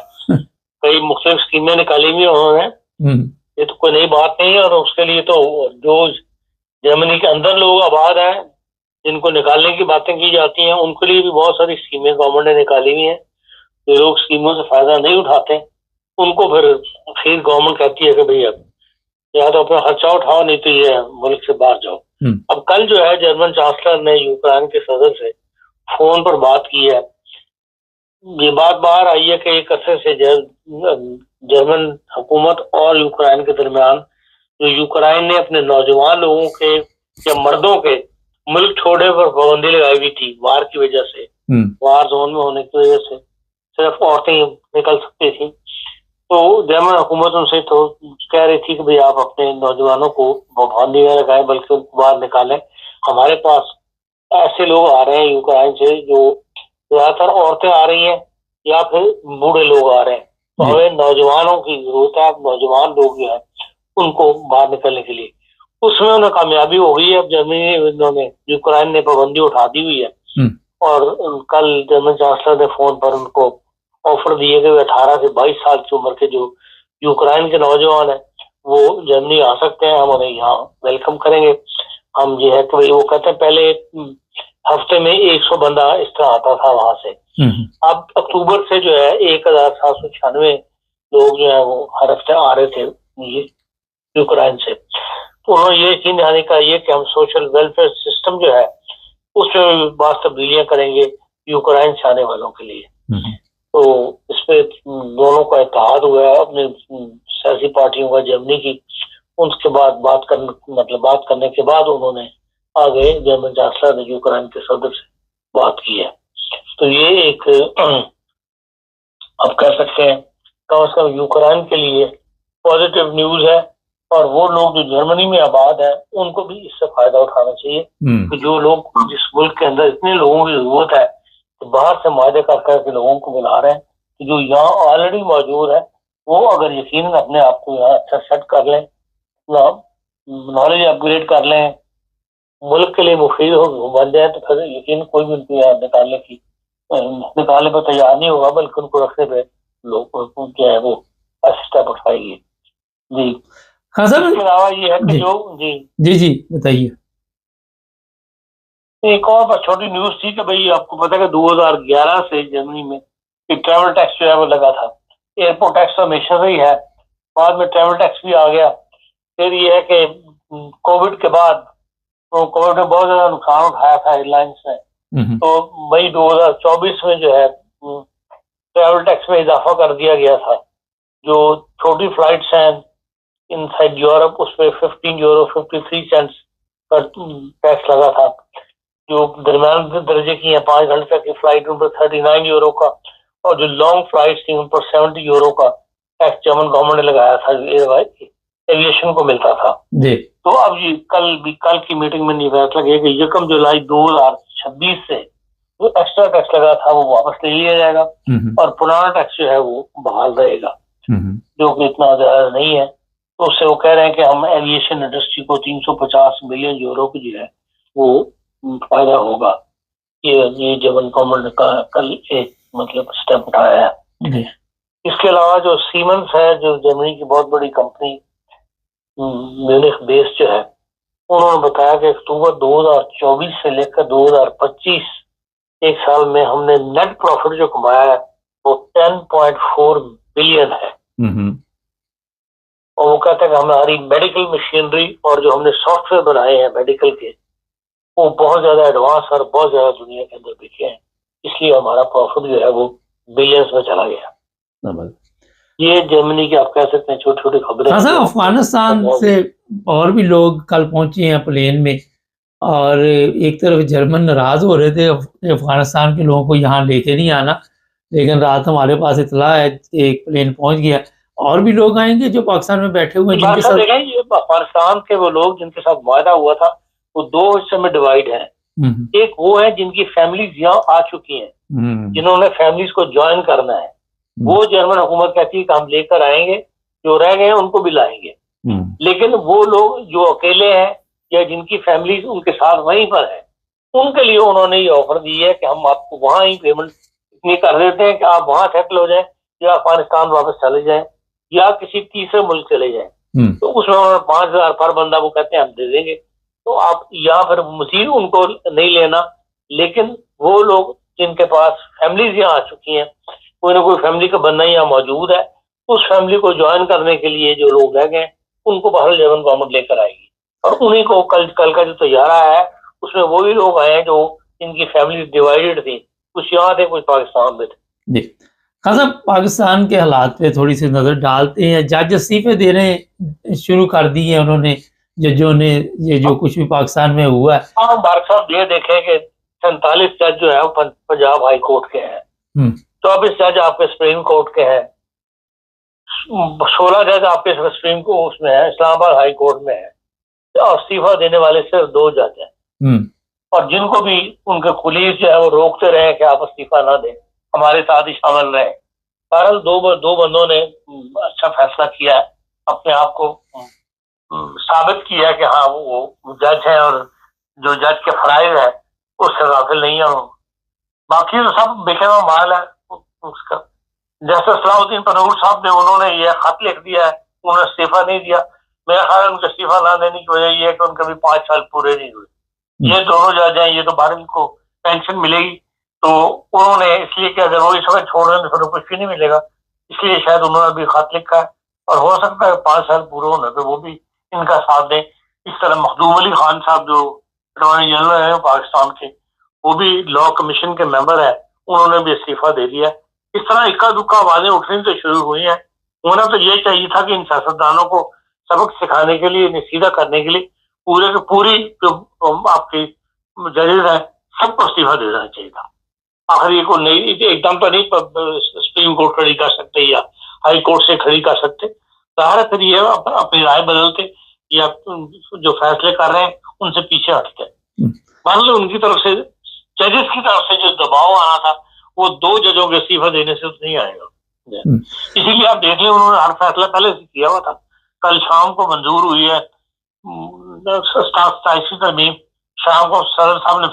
[SPEAKER 4] कई मुख्तलिफ स्कीमें निकाली हुई उन्होंने, ये तो कोई नई बात नहीं है। और उसके लिए तो जो जर्मनी के अंदर लोग आबाद हैं, जिनको निकालने की बातें की जाती हैं, उनके लिए भी बहुत सारी स्कीमें गवर्नमेंट ने निकाली हुई हैं। जो लोग स्कीमों से फायदा नहीं उठाते, उनको फिर गवर्नमेंट कहती है कि भाई अब या तो अपना खर्चा उठाओ, नहीं तो ये मुल्क से बाहर जाओ। अब कल जो है जर्मन चांसलर ने यूक्रेन के सदर से फोन पर बात की है। ये बात बाहर आई है कि एक अरसे से जर्मन हुकूमत और यूक्रेन के दरमियान, जो यूक्रेन ने अपने नौजवान लोगों के या मर्दों के मुल्क छोड़ने पर पाबंदी लगाई हुई थी वार की वजह से, वार जोन में होने की वजह से सिर्फ औरतें निकल सकती थी। तो जर्मन हुकूमत उनसे तो कह रही थी कि भाई आप अपने नौजवानों को पाबंदी न लगाएं, बल्कि उनको बाहर निकालें। हमारे पास ऐसे लोग आ रहे हैं यूक्रेन से, जो ज्यादातर औरतें आ रही हैं या फिर बूढ़े लोग आ रहे हैं, तो हमें नौजवानों की जरूरत है। नौजवान लोग जो है उनको बाहर निकलने के लिए, उसमें उन्हें कामयाबी हो गई है। अब जर्मनी यूक्रेन ने पाबंदी उठा दी हुई है, और कल जर्मन चांसलर ने फोन पर उनको ऑफर दिए कि 18 से 22 साल की उम्र के जो यूक्रेन के नौजवान है वो जर्मनी आ सकते हैं, हम उन्हें यहाँ वेलकम करेंगे। हम जो है कि वो कहते हैं पहले हफ्ते में 100 बंदा इस तरह आता था वहां से, अब अक्टूबर से जो है 1796 लोग जो है वो हर हफ्ते आ रहे थे ये यूक्रेन से। तो उन्होंने ये यकीन दिलाने का ये कि हम सोशल वेलफेयर सिस्टम जो है उसमें बहुत तब्दीलियां करेंगे यूक्रेन से आने वालों के लिए। तो इस पे दोनों का इत्तेहाद हुआ है अपने सियासी पार्टियों का, जर्मनी की। उसके बाद बात करने के बाद उन्होंने आगे जर्मन चांसलर ने यूक्रेन के सदर से बात की है। तो ये एक आप कह सकते हैं कम से कम यूक्रेन के लिए पॉजिटिव न्यूज है, और वो लोग जो जर्मनी में आबाद है उनको भी इससे फायदा उठाना चाहिए कि जो लोग जिस मुल्क के अंदर इतने लोगों की जरूरत है, तो बाहर से मायदे कर करके लोगों को बुला रहे हैं, तो जो यहाँ ऑलरेडी मौजूद है वो अगर यकीनन अपने आप को यहाँ अच्छा सेट कर लें, नॉलेज अपग्रेड कर लें, मुल्क के लिए मुफीद हो बन जाए, तो फिर यकीन कोई भी उनको यहाँ निकालने पर तैयार नहीं होगा, बल्कि उनको रखने पे लोग क्या है वो अच्छा स्टेप उठाएगी। जी
[SPEAKER 1] हाँ सर,
[SPEAKER 4] इसके अलावा ये है कि जो
[SPEAKER 1] जी बताइए।
[SPEAKER 4] एक और बस छोटी न्यूज थी कि भाई आपको पता है कि 2011 से जर्मनी में एक ट्रैवल टैक्स जो है वो लगा था। एयरपोर्ट टैक्स तो हमेशा से ही है, बाद में ट्रैवल टैक्स भी आ गया। फिर ये है कि कोविड के बाद, तो कोविड में बहुत ज्यादा नुकसान उठाया था एयरलाइंस ने, तो मई 2024 में जो है ट्रैवल टैक्स में इजाफा कर दिया गया था। जो छोटी फ्लाइट्स हैं इनसाइड यूरोप उस पर 15 यूरो 53 सेंट्स का टैक्स लगा था। जो दरमियान दर्जे की है 5 घंटे की फ्लाइट उन पर 39 यूरो का, और जो लॉन्ग फ्लाइट थी उन पर 70 यूरो का टैक्स जर्मन गवर्नमेंट ने लगाया था, एविएशन को मिलता था
[SPEAKER 1] जी।
[SPEAKER 4] तो अब ये कल की मीटिंग में ये फैसला किया कि 1 जुलाई 2026 से जो एक्स्ट्रा टैक्स लगा था वो वापस ले लिया जाएगा और पुराना टैक्स जो है वो बहाल रहेगा, जो कि इतना ज्यादा नहीं है। तो उससे वो कह रहे हैं कि हम एविएशन इंडस्ट्री को 350 मिलियन यूरो की जो है वो फायदा होगा। ये जर्मन गवर्नमेंट ने कल एक मतलब स्टेप उठाया है। इसके अलावा जो सीमेंस है, जो जर्मनी की बहुत बड़ी कंपनी म्यूनिख बेस जो है, उन्होंने बताया कि अक्टूबर 2024 से लेकर 2025 एक साल में हमने नेट प्रॉफिट जो कमाया है वो 10.4 बिलियन है। और वो कहते हैं कि हमारी मेडिकल मशीनरी और जो हमने सॉफ्टवेयर बनाए हैं मेडिकल के वो बहुत ज्यादा एडवांस और बहुत ज्यादा दुनिया के अंदर बिके हैं, इसलिए हमारा प्रॉफिट जो है वो बिलियंस में चला गया। ये जर्मनी की आप कह सकते हैं छोटी छोटी खबरें।
[SPEAKER 1] अफगानिस्तान से और भी लोग कल पहुंचे हैं प्लेन में, और एक तरफ जर्मन नाराज हो रहे थे अफगानिस्तान के लोगों को यहाँ लेके नहीं आना, लेकिन रात हमारे पास इतला है एक प्लेन पहुंच गया। और भी लोग आएंगे जो पाकिस्तान में बैठे हुए हैं जिनके साथ
[SPEAKER 4] ये अफगानिस्तान के वो लोग जिनके साथ वायदा हुआ था वो 2 हिस्से में डिवाइड है। एक वो है जिनकी फैमिलीज यहाँ आ चुकी हैं, जिन्होंने फैमिलीज को ज्वाइन करना है, वो जर्मन हुकूमत कहती है कि हम लेकर आएंगे, जो रह गए उनको भी लाएंगे। लेकिन वो लोग जो अकेले हैं या जिनकी फैमिलीज उनके साथ वहीं पर है, उनके लिए उन्होंने ये ऑफर दी है कि हम आपको वहां ही पेमेंट इतनी कर देते हैं कि आप वहां सेटल हो जाए या अफगानिस्तान वापस चले जाएं या किसी तीसरे मुल्क चले जाएं। तो उसमें उन्होंने 5,000 पर बंदा वो कहते हैं हम दे देंगे। तो आप यहाँ पर मजीद उनको नहीं लेना, लेकिन वो लोग जिनके पास फैमिलीज यहाँ आ चुकी हैं, कोई ना कोई फैमिली का बंदा यहाँ मौजूद है, उस फैमिली को ज्वाइन करने के लिए जो लोग रह गए उनको बहरहाल जर्मन गवर्नमेंट लेकर आएगी। और उन्हीं को कल का जो तैयारा है उसमें वही लोग आए हैं जो जिनकी फैमिली डिवाइडेड थी, कुछ यहाँ थे कुछ पाकिस्तान में थे। जी
[SPEAKER 1] खासा पाकिस्तान के हालात पे थोड़ी सी नजर डालते हैं। जज इस्तीफे देने शुरू कर दिए हैं उन्होंने, जजों ने, ये जो कुछ भी पाकिस्तान में हुआ है।
[SPEAKER 4] हाँ बार साहब ये देखें कि 47 जज जो है वो पंजाब हाई कोर्ट के हैं, 24 जज आपके सुप्रीम कोर्ट के हैं, 16 जज आपके सुप्रीम कोर्ट उसमें है, इस्लामाबाद हाई कोर्ट में है, और इस्तीफा देने वाले सिर्फ 2 जज हैं। और जिनको भी उनके कुलीग जो है वो रोकते रहे कि आप इस्तीफा ना दें, हमारे साथ ही शामिल रहे। बहरहाल दो बंदों ने अच्छा फैसला किया है, अपने आप को साबित किया कि हाँ वो जज है और जो जज के फराइज है उससे गाफिल नहीं है। बाकी तो सब बेखे हुआ माल है उसका। जैसे सलाहुद्दीन पनूर साहब ने उन्होंने ये खत लिख दिया है, उन्होंने इस्तीफा नहीं दिया। मेरा ख्याल है उनका इस्तीफा ना देने की वजह यह है कि उनके भी 5 साल पूरे नहीं हुए। ये दोनों जज हैं, ये तो बाहर को पेंशन मिलेगी, तो उन्होंने इसलिए कि अगर वो इस वक्त छोड़ दें तो फिर कुछ भी नहीं मिलेगा, इसलिए शायद उन्होंने अभी खत लिखा है। और हो सकता है 5 साल पूरे होने पे वो भी इनका साथ दें। इस तरह मखदूम अली खान साहब जो अटॉर्नी जनरल है पाकिस्तान के, वो भी लॉ कमीशन के मेंबर है, उन्होंने भी इस्तीफा दे दिया। इस तरह इक्का दुक्का आवाजें उठनी तो शुरू हुई हैं। होना तो ये चाहिए था कि इन सियासतदानों को सबक सिखाने के लिए, सीधा करने के लिए पूरी जो आपकी जजेज है सबको इस्तीफा दे देना चाहिए था। आखिर ये को नहीं एकदम तो नहीं सुप्रीम कोर्ट खड़ी कर सकते या हाई कोर्ट से खड़ी कर सकते, ज़ाहिर है फिर ये अपनी राय बदलते या जो फैसले कर रहे हैं उनसे पीछे हटते। मतलब उनकी तरफ से, जजेस की तरफ से जो दबाव आना था वो 2 जजों के इस्तीफा देने से तो नहीं आएगा। इसीलिए आप देख लें उन्होंने हर फैसला पहले से किया हुआ था। कल शाम को मंजूर हुई है 27 तरमीम, शाम को सदर साहब ने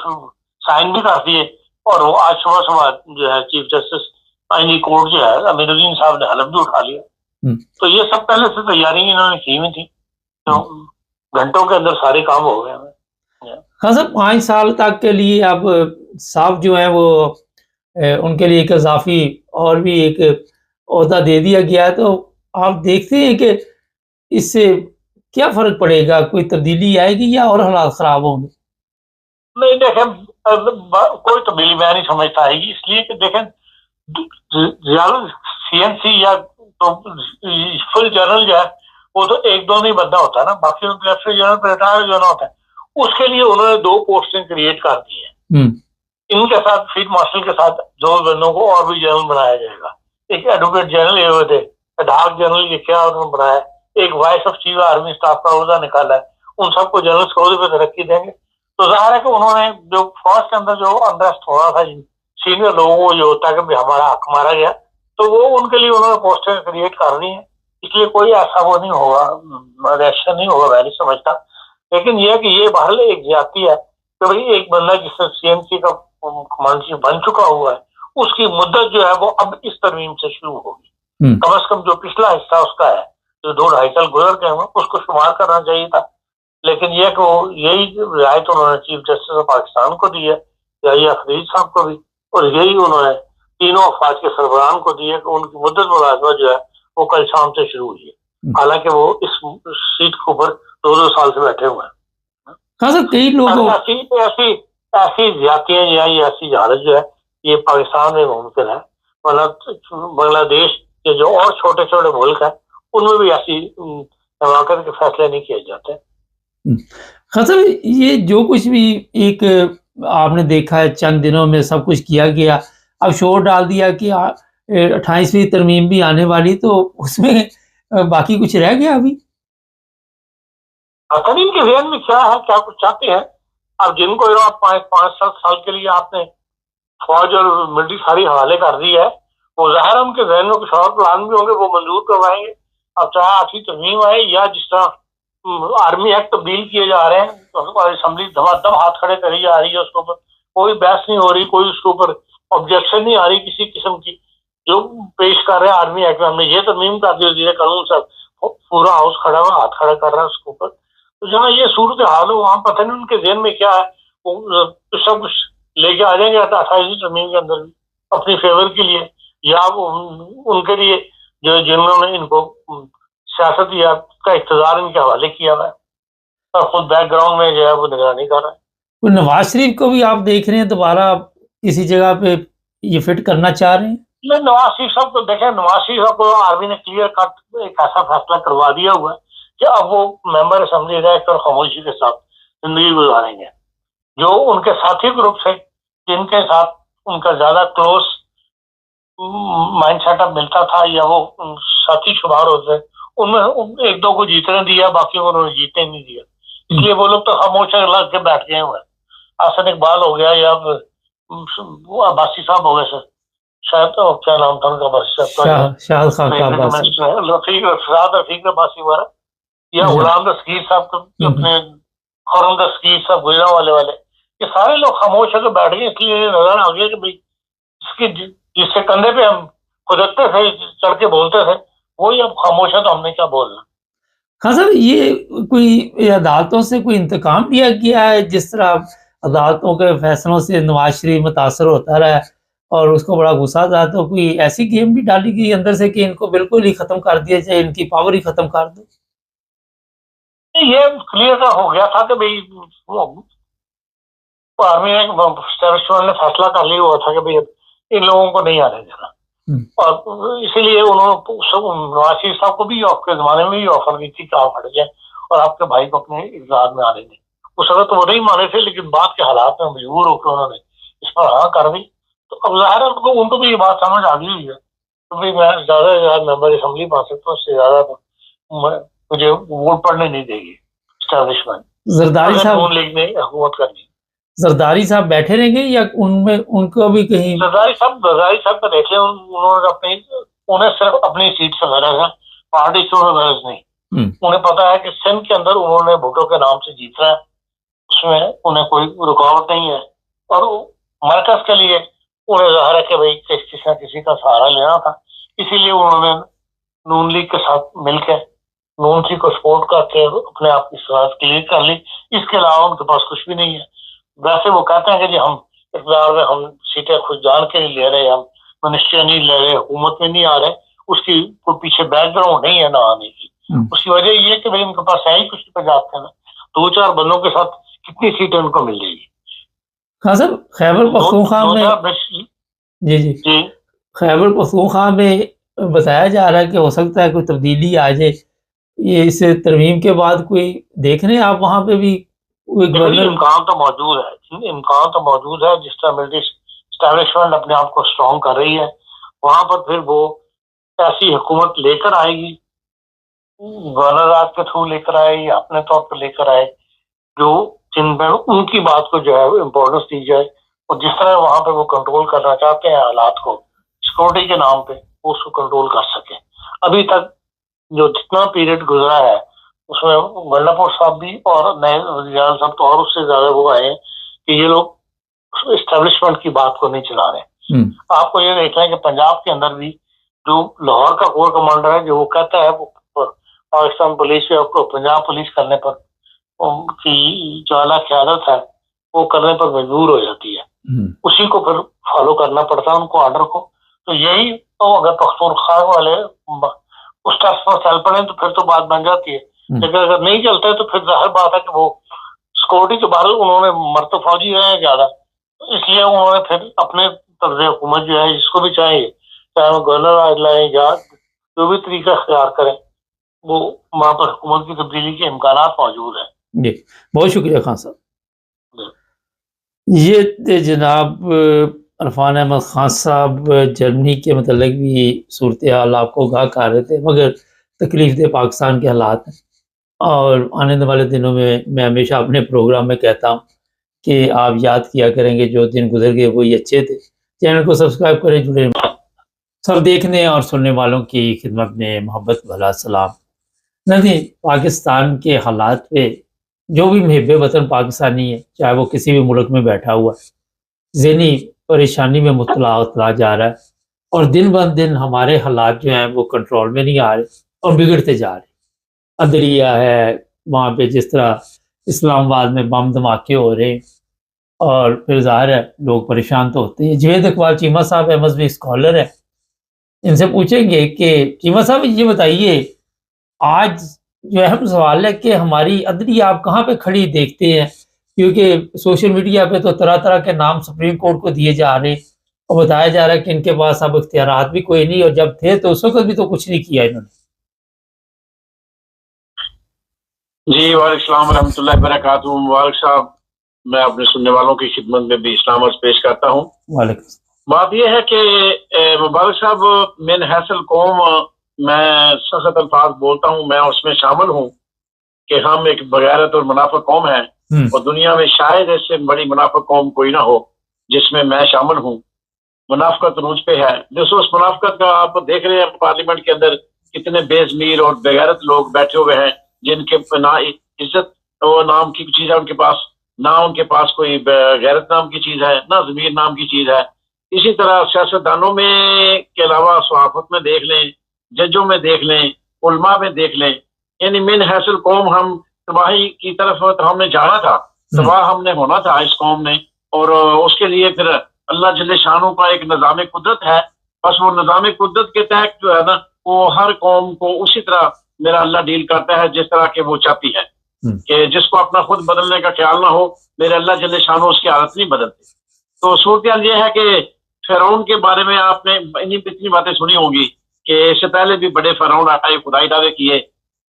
[SPEAKER 4] साइन भी कर दिए, और वो आज सुबह जो है चीफ जस्टिस आईनी कोर्ट जो है अमीरुद्दीन साहब ने हलफ भी उठा लिया। तो ये सब पहले से तैयारी इन्होंने की हुई थी, तो घंटों के अंदर सारे काम हो गए।
[SPEAKER 1] हाँ सर, 5 साल तक के लिए अब साहब जो है वो उनके लिए एक इजाफी और भी एक ओहदा दे दिया गया है। तो आप देखते हैं कि इससे क्या फर्क पड़ेगा, कोई तब्दीली आएगी या और हालात खराब होंगे?
[SPEAKER 4] नहीं देखें, कोई तब्दीली मैं नहीं समझता आएगी, इसलिए कि देखें CNC या तो फुल जनरल जो है वो तो एक दो नहीं बंदा होता है ना, बाकी लेफ्टिनेंट जनरल रिटायर जनरल होता है, उसके लिए उन्होंने 2 पोस्टें क्रिएट कर दी है। इनके साथ फील्ड मार्शल के साथ 2 बंदों को और भी जनरल बनाया जाएगा। एक एडवोकेट जनरल ये होते, डाक जनरल ये क्या उन्होंने बनाया, एक vice of chief army staff का ओहदा निकाला है, उन सबको जनरल के ओहदे पे तरक्की देंगे। तो जाहिर है कि उन्होंने जो फौज के अंदर जो अनरेस्ट हो रहा था सीनियर लोगों को जो होता है कि हमारा हक मारा गया, तो वो उनके लिए उन्होंने पोस्टर क्रिएट कर दी है, इसलिए कोई ऐसा वो नहीं होगा, रिएक्शन नहीं होगा, मैं नहीं समझता। लेकिन यह कि ये बहरहाल एक ज्यादती है कि भाई एक बंदा जिससे सीएमसी का कमांडर बन चुका हुआ है, उसकी मुद्दत जो है वो अब इस तरमीम से शुरू होगी। कम से कम जो पिछला हिस्सा उसका है, जो 2-2.5 साल गुजर गए हैं, उसको शुमार करना चाहिए था। लेकिन यह कि यही रियायत उन्होंने चीफ जस्टिस ऑफ पाकिस्तान को दी है, या फरीद साहब को भी, और यही उन्होंने तीनों अफवाज के सरबराहान को दी है कि उनकी मुद्दत मुलाजमा जो है वो कल शाम से शुरू हुई है। हालांकि वो इस सीट के ऊपर 2-2 साल से बैठे हुए हैं।
[SPEAKER 1] हाँ सर, कई लोग
[SPEAKER 4] ऐसी ज्यादतियां या ऐसी जहालत जो है ये पाकिस्तान में मुमकिन है, वरना बांग्लादेश के जो और छोटे छोटे मुल्क हैं उनमें भी ऐसी नवाकत के फैसले नहीं किए जाते।
[SPEAKER 1] हाँ सर, ये जो कुछ भी एक आपने देखा है चंद दिनों में सब कुछ किया गया, अब शोर डाल दिया कि 28वीं तरमीम भी आने वाली, तो उसमें बाकी कुछ रह गया अभी?
[SPEAKER 4] पता नहीं इनके जहन में क्या है, क्या कुछ चाहते हैं। अब जिनको आप 5-7 साल के लिए आपने फौज और मिलिट्री सारी हवाले कर दी है, वो जाहिर उनके जहन में कुछ और प्लान भी होंगे, वो मंजूर करवाएंगे। अब चाहे 8वीं तरमीम आए या जिस तरह आर्मी एक्ट तब्दील किए जा रहे हैं, तो असेंबली धमाधम हाथ खड़े करी जा रही है, उसके ऊपर कोई बहस नहीं हो रही, कोई उसके ऊपर ऑब्जेक्शन नहीं आ रही किसी किस्म की। जो पेश कर रहे हैं आर्मी एक्ट में, हमने ये तरमीम कर दी, कानून सब पूरा हाउस खड़ा हुआ हाथ खड़ा कर रहा है उसके ऊपर। तो जहाँ ये सूरत हाल हो वहां पता नहीं उनके जहन में क्या है, वो सब कुछ लेके आ जाएंगे 28वीं तरमीम के अंदर भी अपनी फेवर के लिए, या उनके लिए जो जिन्होंने इनको सियासत या का इख्तियार इनके हवाले किया हुआ है और खुद बैकग्राउंड में जो है वो निगरानी कर रहा है।
[SPEAKER 1] तो नवाज शरीफ को भी आप देख रहे हैं दोबारा किसी जगह पे ये फिट करना चाह रहे हैं?
[SPEAKER 4] नवाज शरीफ साहब को देखें, नवाज शरीफ साहब को आर्मी ने क्लियर कट एक ऐसा फैसला करवा दिया हुआ है कि अब वो मेंबर असेंबली रहकर खामोशी के साथ जिंदगी गुजारेंगे। जो उनके साथी ग्रुप से जिनके साथ उनका ज्यादा क्लोज माइंड सेटअप मिलता था या वो साथी शुमार होते, उनमें 1-2 को जीतने दिया, बाकी को उन्होंने जीतने नहीं दिया। इसलिए वो लोग तो खामोश लग के बैठ गए हुए। हसन इकबाल हो गया या अब्बासी साहब हो गए सर, शायद तो क्या नाम था उनका, रफीक अब्बासी वाला, या गुलाम दस्तगीर साहब अपने खुर्रम दस्तगीर साहब गुजरांवाले वाले, ये सारे लोग खामोश होकर बैठ गए। इसलिए नजर आ गया कि भाई जिसके कंधे पे हम खुदकते थे, चढ़ के बोलते थे, वही अब खामोश है, तो हमने क्या बोलना।
[SPEAKER 1] हाँ सर, ये कोई अदालतों से कोई इंतकाम लिया गया है? जिस तरह अदालतों के फैसलों से नवाज शरीफ मुतासर होता रहा और उसको बड़ा गुस्सा था, तो कोई ऐसी गेम भी डाली गई अंदर से कि इनको बिल्कुल ही खत्म कर दिया जाए, इनकी पावर ही खत्म कर दो?
[SPEAKER 4] ये क्लियर हो गया था कि भाई आर्मी ने फैसला कर लिया हुआ था कि भाई इन लोगों को नहीं आने देना, और इसीलिए उन्होंने नवाज शरीफ साहब को भी आपके जमाने में ही ऑफर की थी कि आप हट जाए और आपके भाई को अपने इक़्तिदार में आने दें। उस वक्त तो वो नहीं माने थे, लेकिन बाद के हालात में मजबूर होकर उन्होंने इस पर हाँ कर दी। तो अब जाहिर है उनको भी ये बात समझ आ गई हुई है तो भाई मैं ज्यादा से ज्यादा मेंबर असेंबली पा सकता हूँ, उससे ज्यादा मुझे वोट पड़ने नहीं देगी एस्टैब्लिशमेंट।
[SPEAKER 1] जरदारी साहब
[SPEAKER 4] नून लीग ने हुकूमत करनी,
[SPEAKER 1] जरदारी साहब बैठे रहेंगे या उनमें उनको भी कहीं?
[SPEAKER 4] जरदारी साहब का देख लें, उन्होंने उन्हें सिर्फ अपनी सीट से गरज है, पार्टी से उन्हें गरज नहीं। उन्हें पता है कि सिंध के अंदर उन्होंने भुट्टो के नाम से जीतना है, उसमें उन्हें कोई रुकावट नहीं है, और मरकज के लिए उन्हें जाहिर है कि भाई किसी न किसी का सहारा लेना था, इसीलिए उन्होंने नून लीग के साथ मिलकर नून लीग को सपोर्ट करके अपने आप की सवाल क्लियर कर ली। इसके अलावा उनके पास कुछ भी नहीं है। वैसे वो कहते हैं कि जी हम इक़्तिदार में हम सीटें खुद जान के नहीं ले रहे, हम मिनिस्ट्री नहीं ले रहे, हुकूमत में नहीं आ रहे, उसकी कोई पीछे बैकग्राउंड नहीं है ना आने की। उसकी वजह ये कि भाई उनके पास है ही कुछ पे जाते हैं ना, 2-4 बंदों के साथ कितनी सीटें उनको मिल जाएगी।
[SPEAKER 1] हाँ सर, खैबर पख्तूनख्वा में जी खैबर पख्तूनख्वा में बताया जा रहा है कि हो सकता है कोई तब्दीली आ जाए, ये इस तरमीम के बाद कोई देख रहे हैं आप वहाँ पे भी कोई गवर्नर?
[SPEAKER 4] इम्कान तो मौजूद है, इम्कान तो मौजूद है। जिस तरह मिलिट्री स्टैब्लिशमेंट अपने आप को स्ट्रॉन्ग कर रही है, वहां पर फिर वो ऐसी हुकूमत लेकर आएगी, गवर्नर राज के थ्रू लेकर आए या अपने तौर पर लेकर आए, जो जिनमें उनकी बात को जो है इम्पोर्टेंस दी जाए, और जिस तरह वहां पे वो कंट्रोल करना चाहते हैं हालात को सिक्योरिटी के नाम पे, वो उसको कंट्रोल कर सके। अभी तक जो जितना पीरियड गुजरा है उसमें वल्लभपुर साहब भी और नए वज़ीर साहब तो और उससे ज्यादा वो आए हैं कि ये लोग एस्टेब्लिशमेंट की बात को नहीं चला रहे। आपको ये देखना है कि पंजाब के अंदर भी जो लाहौर का कोर कमांडर है, जो वो कहता है पाकिस्तान पुलिस या पंजाब पुलिस करने पर उनकी जो आला क़यादत है वो करने पर मजबूर हो जाती है, उसी को फिर फॉलो करना पड़ता है उनको, ऑर्डर को। तो यही तो अगर पख्तूनख्वा वाले उस टर्फ पर चल पड़े तो फिर तो बात बन जाती है, लेकिन अगर नहीं चलते तो फिर जाहिर बात है कि वो सिक्योरिटी के बारे में उन्होंने मर्द फौजी रहे हैं ज्यादा, इसलिए उन्होंने फिर अपने तर्ज हुकूमत जो है जिसको भी चाहिए, चाहे वो गवर्नर आज लाए या जो भी तरीका अख्तियार करें, वो वहाँ पर हुकूमत की तब्दीली के इम्कान मौजूद है।
[SPEAKER 1] जी, बहुत शुक्रिया खान साहब। ये थे जनाब अरफान अहमद खान साहब, जर्मनी के मतलब भी सूरत हाल आपको आगाह कर रहे थे, मगर तकलीफ दे पाकिस्तान के हालात हैं। और आने वाले दिनों में मैं हमेशा अपने प्रोग्राम में कहता हूँ कि आप याद किया करेंगे जो दिन गुजर गए वही अच्छे थे। चैनल को सब्सक्राइब करें, जुड़े। सब देखने और सुनने वालों की खिदमत में मोहब्बत भला सलाम। नहीं, पाकिस्तान के हालात पे जो भी मुहिब वतन पाकिस्तानी है, चाहे वो किसी भी मुल्क में बैठा हुआ है, ज़हनी परेशानी में मुब्तला जा रहा है, और दिन ब दिन हमारे हालात जो हैं वो कंट्रोल में नहीं आ रहे और बिगड़ते जा रहे। अदलिया है, वहाँ पे जिस तरह इस्लामाबाद में बम धमाके हो रहे हैं, और फिर ज़ाहिर है लोग परेशान तो होते हैं। जुवेद इकबाल चीमा साहब है, मजहबी स्कॉलर है, इनसे पूछेंगे कि चीमा साहब ये बताइए, आज जो अहम सवाल है कि हमारी अदलिया आप कहाँ पे खड़ी देखते हैं, क्योंकि सोशल मीडिया पे तो तरह तरह के नाम सुप्रीम कोर्ट को दिए जा रहे हैं और बताया जा रहा है कि इनके पास अब इख्तियारात भी कोई नहीं, और जब थे तो उस वक्त भी तो कुछ नहीं किया इन्होंने।
[SPEAKER 5] जी वालेकुम रहमतुल्लाहि बरकातहू। मुबारक साहब, मैं अपने सुनने वालों की खिदमत में भी इस्लाम अर्ज़ पेश करता हूँ। बात यह है कि मुबारक साहब, मिन हैसल कौम, मैं सख्त अल्फाज बोलता हूँ, मैं उसमें शामिल हूँ कि हम एक बगैरत और मुनाफिक कौम है, और दुनिया में शायद इससे बड़ी मुनाफिक कौम कोई ना हो जिसमें मैं शामिल हूँ। मुनाफिकत रूज पे है। दोस्तों, उस मुनाफिकत का आप देख रहे हैं पार्लियामेंट के अंदर कितने बेज़मीर और बेगैरत लोग बैठे हुए हैं, जिनके ना इज्जत और नाम की चीज है उनके पास, ना उनके पास कोई गैरत नाम की चीज है, ना ज़मीर नाम की चीज है। इसी तरह सियासतदानों में के अलावा सहाफत में देख लें, जजों में देख लें, उलमा में देख लें, यानी मिन हैसल कौम हम तबाही की तरफ तो हमने जाना था, तबाह हमने होना था इस कौम ने, और उसके लिए फिर अल्लाह जल्ले शानों का एक निज़ाम कुदरत है। बस वो निज़ाम कुदरत के तहत जो है ना, वो हर कौम को उसी तरह मेरा अल्लाह डील करता है जिस तरह के वो चाहती है, कि जिसको अपना खुद बदलने का ख्याल ना हो, मेरे अल्लाह जल्ले शानों उसकी हालत नहीं बदलती। तो सूरत ये है कि फिरौन के बारे में आपने इतनी बातें सुनी होंगी कि इससे पहले भी बड़े फिरौन आए, खुदाई दावे किए।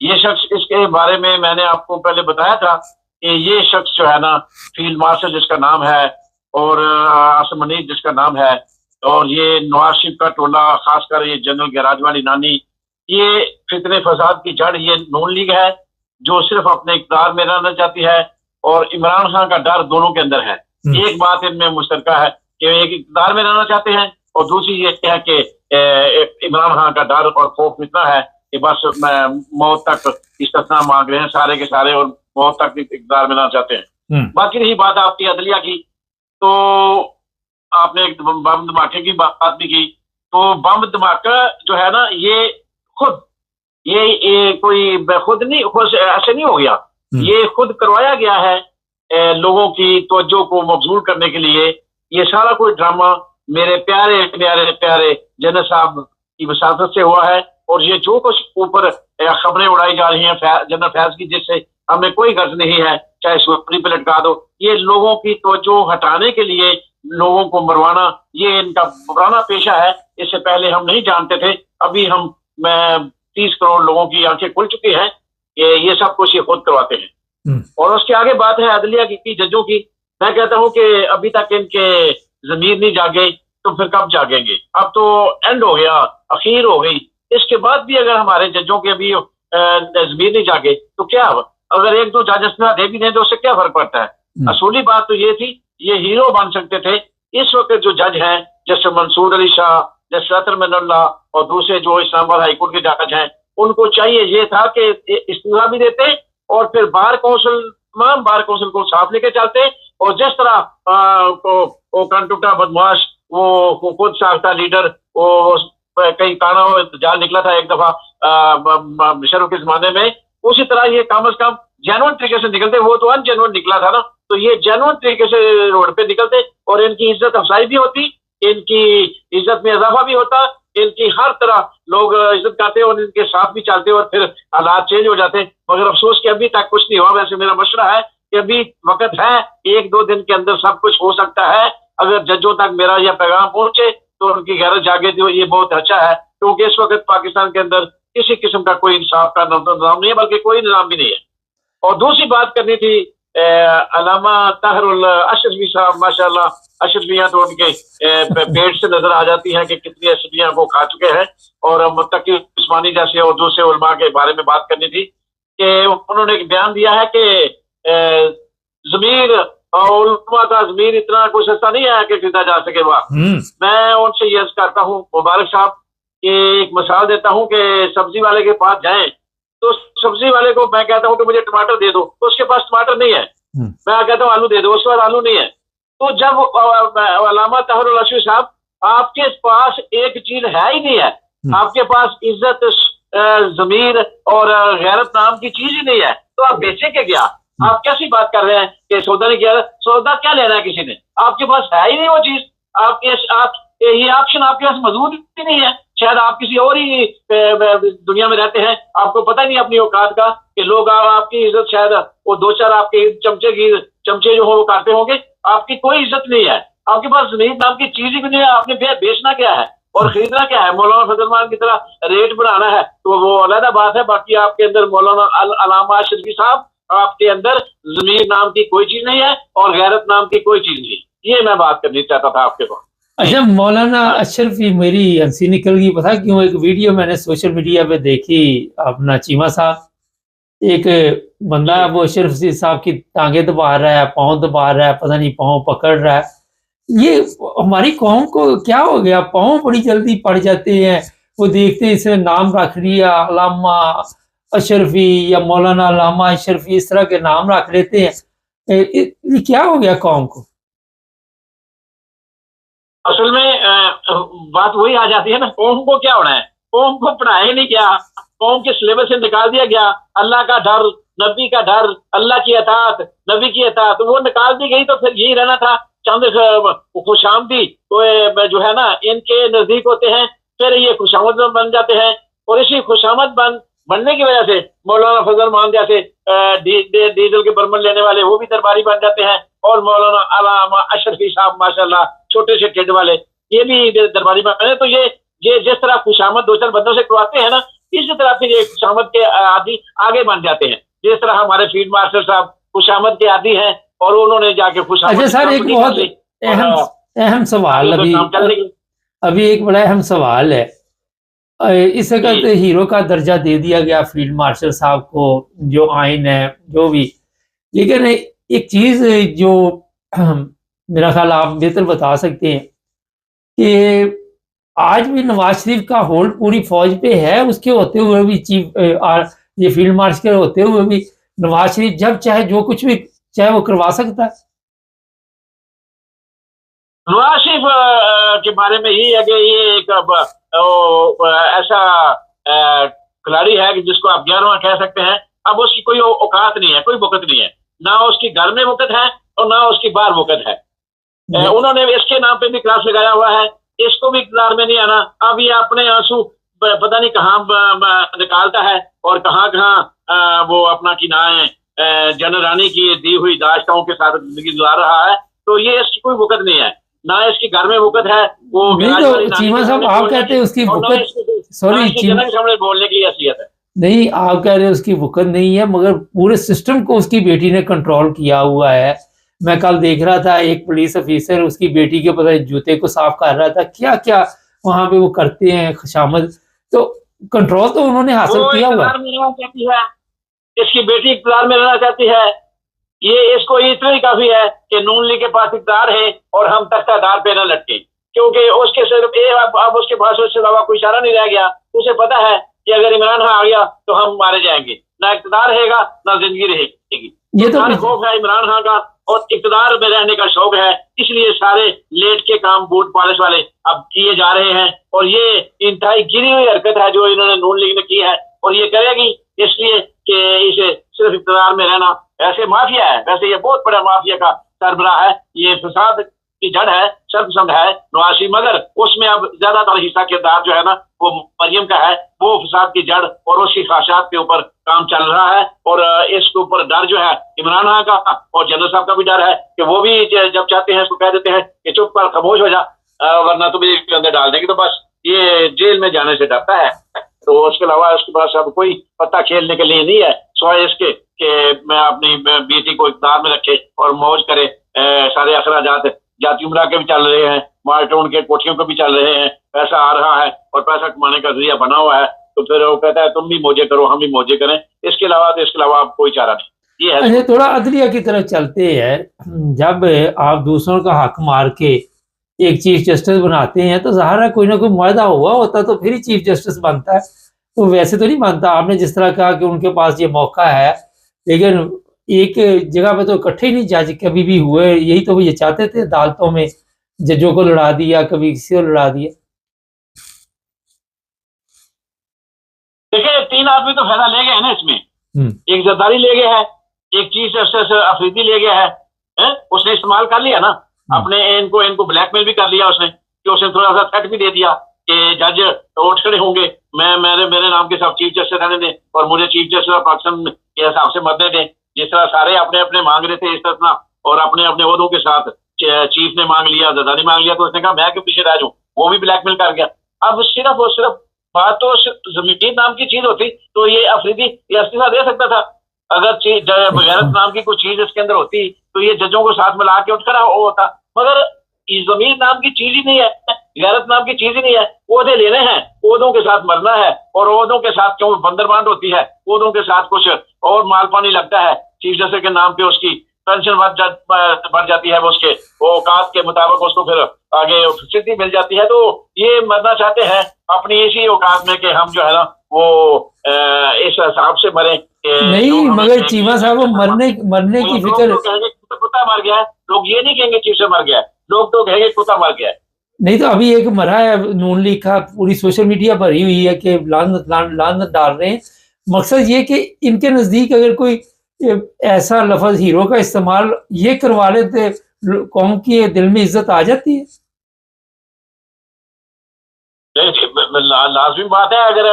[SPEAKER 5] ये शख्स, इसके बारे में मैंने आपको पहले बताया था कि ये शख्स जो है ना, फील्ड मार्शल जिसका नाम है, और आसमानी जिसका नाम है, और ये नवाज शरीफ का टोला, खासकर ये जनरल गैराज वाली नानी, ये फितने फसाद की जड़ ये नून लीग है, जो सिर्फ अपने इक़्तिदार में रहना चाहती है, और इमरान खान का डर दोनों के अंदर है। एक बात इनमें मुश्तरका है कि एक इक़्तिदार में रहना चाहते हैं, और दूसरी ये है कि इमरान खान का डर और खौफ इतना है कि बस मौत तक इस्तिस्ना मांग रहे हैं सारे के सारे, और मौत तक इक़्तिदार में रहना चाहते हैं। बाकी रही बात आपकी अदलिया की, तो आपने एक बम धमाके की बात भी की। तो बम धमाका जो है ना, ये खुद ये कोई खुद नहीं, ऐसे नहीं हो गया, ये खुद करवाया गया है लोगों की तवज्जो को मबजूल करने के लिए। ये सारा कोई ड्रामा मेरे प्यारे प्यारे प्यारे जनरल साहब की वसातत से हुआ है, और ये जो कुछ ऊपर खबरें उड़ाई जा रही हैं जनरल फैज की, जिससे हमें कोई गर्ज नहीं है, चाहे सुप्रीम पे लटका दो, ये लोगों की तवज्जो हटाने के लिए लोगों को मरवाना, ये इनका पुराना पेशा है। इससे पहले हम नहीं जानते थे, अभी हम 30 करोड़ लोगों की आंखें खुल चुकी हैं कि ये सब कुछ ये खुद करवाते हैं। और उसके आगे बात है अदलिया की, जजों की। मैं कहता हूँ कि अभी तक इनके जमीर नहीं जागे तो फिर कब जागेंगे? अब तो एंड हो गया, अखीर हो गई। इसके बाद भी अगर हमारे जजों के अभी जमीर नहीं जागे तो क्या? अगर एक दो जज इस्तीफा दे भी दें तो उससे क्या फर्क पड़ता है? असूली बात तो ये थी, ये हीरो बन सकते थे। इस वक्त जो जज हैं जैसे मंसूर अली शाह, जैसे अतर मिनल्ला और दूसरे जो इस्लामाबाद हाईकोर्ट के जज हैं, उनको चाहिए ये था कि इस्तीफा भी देते और फिर बार कौंसिल को साथ लेके चलते। और जिस तरह वो कंटुटा बदमाश, वो खुद साख्ता लीडर, वो कई ताना जाल निकला था एक दफा शर्फ के जमाने में, उसी तरह ये कम अज कम जेन्युइन तरीके से निकलते। वो तो अनजेन्युइन निकला था ना, तो ये जेन्युइन तरीके से रोड पे निकलते और इनकी इज्जत अफजाई भी होती, इनकी इज्जत में इजाफा भी होता, इनकी हर तरह लोग इज्जत करते और इनके साथ भी चलते और फिर हालात चेंज हो जाते। मगर अफसोस कि अभी तक कुछ नहीं हुआ। वैसे मेरा मशवरा है कि अभी वक्त है, 1-2 दिन के अंदर सब कुछ हो सकता है। अगर जजों तक मेरा यह पैगाम पहुंचे तो उनकी गैरत जागे तो ये बहुत अच्छा है, क्योंकि इस वक्त पाकिस्तान के अंदर किसी किस्म का कोई इंसाफ का निज़ाम नहीं है, बल्कि कोई निज़ाम भी नहीं है। और दूसरी बात करनी थी, अल्लामा ताहिरुल अशरफी साहब, माशाल्लाह अशरफियाँ तो उनके पेट से नजर आ जाती हैं कि कितनी अशरफियाँ वो खा चुके हैं। और मुत्तकी उस्मानी जैसे और दूसरे उलमा के बारे में बात करनी थी कि उन्होंने एक बयान दिया है कि ज़मीर और उलमा का ज़मीर इतना कोई सस्ता नहीं है कि खरीदा जा सके। वाह, मैं उनसे ये अर्ज करता हूँ मुबारक साहब कि एक मिसाल देता हूँ कि सब्जी वाले के पास जाएं तो सब्जी वाले को मैं कहता हूँ कि मुझे टमाटर दे दो, तो उसके पास टमाटर नहीं है। मैं कहता हूँ आलू दे दो, उसके पास आलू नहीं है। तो जब अल्लामा ताहिरुल अशरफी साहब आपके पास एक चीज है ही नहीं है, आपके पास इज्जत, जमीर और गैरत नाम की चीज ही नहीं है, तो आप बेचेंगे क्या? आप कैसी बात कर रहे हैं कि सौदा नहीं किया? सौदा क्या लेना है किसी ने? आपके पास है ही नहीं वो चीज। ये ऑप्शन आपके पास मौजूद ही नहीं है। शायद आप किसी और ही दुनिया में रहते हैं, आपको पता ही नहीं अपनी औकात का कि लोग आपकी इज्जत शायद वो 2-4 आपके चमचे जो हो वो करते होंगे। आपकी कोई इज्जत नहीं है, आपके पास जमीन नाम की चीज ही नहीं है। आपने बेचना क्या है और खरीदना क्या है? मौलाना फजल मान की तरह रेट बढ़ाना है तो वो अलग बात है। बाकी आपके अंदर मौलाना अल्लामा अशरफी साहब, आपके अंदर जमीन नाम की कोई चीज नहीं है और गैरत नाम की कोई चीज नहीं। ये मैं बात करनी चाहता था आपके पास।
[SPEAKER 1] अच्छा, मौलाना अशरफी मेरी हंसी निकल गई, पता क्यों? एक वीडियो मैंने सोशल मीडिया पे देखी, अपना चीमा साहब, एक बंदा वो अशरफी साहब की टांगे दबा रहा है, पाँव दबा रहा है, पता नहीं पाँव पकड़ रहा है। ये हमारी कौम को क्या हो गया? पाँव बड़ी जल्दी पड़ जाते हैं, वो देखते इसे नाम रख लिया अल्लामा अशरफी या मौलाना अल्लामा अशरफी, इस तरह के नाम रख लेते हैं। ये क्या हो गया कौम को?
[SPEAKER 5] असल में बात वही आ जाती है ना, कौम को क्या होना है? कौम को पढ़ाया ही नहीं गया, कौम के सिलेबस से निकाल दिया गया। अल्लाह का डर, नबी का डर, अल्लाह की अतात, नबी की अतात, वो निकाल दी गई। तो फिर यही रहना था, चंद खुशामदी तो जो है ना इनके नजदीक होते हैं, फिर ये खुशामद बन जाते हैं। और इसी खुशामद बनने की वजह से मौलाना फजल मान जैसे डीजल के बर्मन लेने वाले वो भी दरबारी बन जाते हैं। और मौलाना अल्लामा अशरफी साहब माशाल्लाह छोटे से टेड वाले, ये भी दरबारी बने। तो ये जिस तरह खुशामद 2-4 बंदों से करवाते हैं ना, इसी तरह फिर ये खुशामद के आदि आगे बन जाते हैं। जिस तरह हमारे फील्ड मार्शल साहब खुशामद के आदि हैं और उन्होंने जाके खुशामद।
[SPEAKER 1] अच्छा सर, एक बहुत अहम सवाल, अभी एक बड़ा अहम सवाल है। इस वक्त हीरो का दर्जा दे दिया गया फील्ड मार्शल साहब को, जो आइन है जो भी, लेकिन एक चीज जो मेरा ख्याल आप बेहतर बता सकते हैं कि आज भी नवाज शरीफ का होल्ड पूरी फौज पे है। उसके होते हुए भी ये फील्ड मार्शल होते हुए भी नवाज शरीफ जब चाहे जो कुछ भी चाहे वो करवा सकता है।
[SPEAKER 5] नवाज शरीफ के बारे में यही है कि ये एक ऐसा खिलाड़ी है कि जिसको आप 11वां कह सकते हैं। अब उसकी कोई औकात नहीं है, कोई वक़्त नहीं है, ना उसकी घर में वक़्त है और ना उसकी बाहर वक़्त है। उन्होंने इसके नाम पे भी क्लास लगाया हुआ है, इसको भी इक़्तिदार में नहीं आना। अब ये अपने आंसू पता नहीं कहाँ निकालता है और कहाँ वो अपना की नाम जनरल रानी की दी हुई दाश्तों के साथ जिंदगी गुजार रहा है। तो ये इसकी कोई वक़्त नहीं है। ना इसकी घर में वक़्त है, वो
[SPEAKER 1] नहीं तो चीमा साहब आप कहते हैं उसकी वक़्त, सॉरी
[SPEAKER 5] सामने बोलने की हैसियत है।
[SPEAKER 1] नहीं, आप कह रहे हैं उसकी वक़्त नहीं है, मगर पूरे सिस्टम को उसकी बेटी ने कंट्रोल किया हुआ है। मैं कल देख रहा था एक पुलिस ऑफिसर उसकी बेटी के पता जूते को साफ कर रहा था, क्या क्या वहां पे वो करते हैं खुशामद, तो कंट्रोल तो उन्होंने हासिल किया हुआ
[SPEAKER 5] है। इसकी बेटी इक़्तिदार में रहना चाहती है, ये इसको इतना ही काफी है कि नून लीग के पास इक़्तिदार है और हम तख्तादार पे न लटके, क्योंकि उसके सिर्फ अब उसके पास उसके अलावा कोई इशारा नहीं रह गया। उसे पता है कि अगर इमरान खान आ गया तो हम मारे जाएंगे, ना इक़्तिदार रहेगा ना जिंदगी रहेगी।
[SPEAKER 1] ये तो
[SPEAKER 5] खौफ है इमरान खान का और इक़्तिदार में रहने का शौक है, इसलिए सारे लेट के काम बूट पॉलिश वाले अब किए जा रहे हैं। और ये इंतहाई गिरी हुई हरकत है जो इन्होंने नून लीग ने की है, और ये करेगी इसलिए कि इसे सिर्फ इक़्तिदार में रहना। ऐसे माफिया है, वैसे ये बहुत बड़ा माफिया का सरबराह है, ये फसाद की जड़ है, सर्वसंग है नवाशी, मगर उसमें अब ज्यादातर हिस्सा किरदार जो है ना वो मरियम का है। वो फसाद की जड़ और उसकी ख्वाहिशात के ऊपर काम चल रहा है, और इसके ऊपर डर जो है इमरान खान का और जनरल साहब का भी डर है कि वो भी जब चाहते हैं उसको कह देते हैं कि चुप कर, खामोश हो जा, वरना तुम्हें इसके अंदर डाल देंगे। तो बस ये जेल में जाने से डरता है, तो उसके अलावा उसके पास अब कोई पत्ता खेलने के लिए नहीं है, सिवाय इसके कि मैं अपनी बेटी को इक़्तिदार में रखे और मौज करे। सारे अखराजात जाति उमरा के भी चल रहे हैं, मार्टोन के कोठियों के भी चल रहे हैं, पैसा आ रहा है और पैसा कमाने का जरिया बना हुआ है। तो फिर वो कहता है तुम भी मौजे करो हम भी मौजे करें, इसके अलावा अब कोई चारा नहीं। ये है।
[SPEAKER 1] अच्छा, थोड़ा अदलिया की तरफ चलते हैं। जब आप दूसरों का हक मार के एक चीफ जस्टिस बनाते हैं तो ज़ाहिर है कोई ना कोई मुआहदा हुआ होता तो फिर ही चीफ जस्टिस बनता है, तो वैसे तो नहीं बनता। आपने जिस तरह कहा कि उनके पास ये मौका है, लेकिन एक जगह पे तो इकट्ठे ही नहीं जज कभी भी हुए। यही तो वो ये चाहते थे, अदालतों में जजों को लड़ा दिया, कभी किसी को लड़ा दिया।
[SPEAKER 5] देखिए 3 आदमी तो फायदा ले गए हैं ना इसमें, एक जरदारी ले गया है, एक चीफ जस्टिस अफरीदी ले गया है, उसने इस्तेमाल कर लिया ना अपने, इनको ब्लैकमेल भी कर लिया उसने, कि उसने थोड़ा सा थ्रेट भी दे दिया कि जज उठ खड़े होंगे, मेरे नाम के सब चीफ जस्टिस रहने दें और मुझे चीफ जस्टिस ऑफ पाकिस्तान के हिसाब से मत दें। जिस तरह सारे अपने अपने मांग रहे थे इस तरह, और अपने अपने ओहदों के साथ चीफ ने मांग लिया, जरदारी मांग लिया, तो उसने कहा मैं क्यों पीछे रह जाऊं, वो भी ब्लैकमेल कर गया। अब सिर्फ और सिर्फ बात तो जमीन नाम की चीज होती तो ये अफरीदी ये इस्तीफा दे सकता था। अगर गैरत नाम की कोई चीज इसके अंदर होती तो ये जजों को साथ मिला के उठ खड़ा होता, मगर जमीन नाम की चीज ही नहीं है, गैरत नाम की चीज ही नहीं है। ओहदे लेने हैं, ओहदों के साथ मरना है, और ओहदों के साथ क्यों बंदरबांट होती है, ओहदों के साथ कुछ और माल पानी लगता है, चीफ जस्टिस के नाम पे उसकी पेंशन बढ़ जाती है, वो उसके औकात के मुताबिक उसको फिर आगे फैसिलिटी मिल जाती है। तो ये मरना चाहते हैं अपनी इसी औकात में कि हम जो है ना वो इस हिसाब से मरे।
[SPEAKER 1] नहीं, मगर चीमा साहब वो मरने की फिक्र,
[SPEAKER 5] कुत्ता मर गया है, लोग ये नहीं कहेंगे चीफ से मर गया है, लोग तो कहेंगे कुत्ता मर गया है।
[SPEAKER 1] नहीं तो अभी एक मरा है नून लीग का, पूरी सोशल मीडिया भरी हुई है कि लानत डाल रहे हैं। मकसद ये कि इनके नजदीक अगर कोई ऐसा लफ्ज हीरो का इस्तेमाल ये करवा लेते कौम की दिल में इज्जत आ जाती है।
[SPEAKER 5] लाजमी बात है, अगर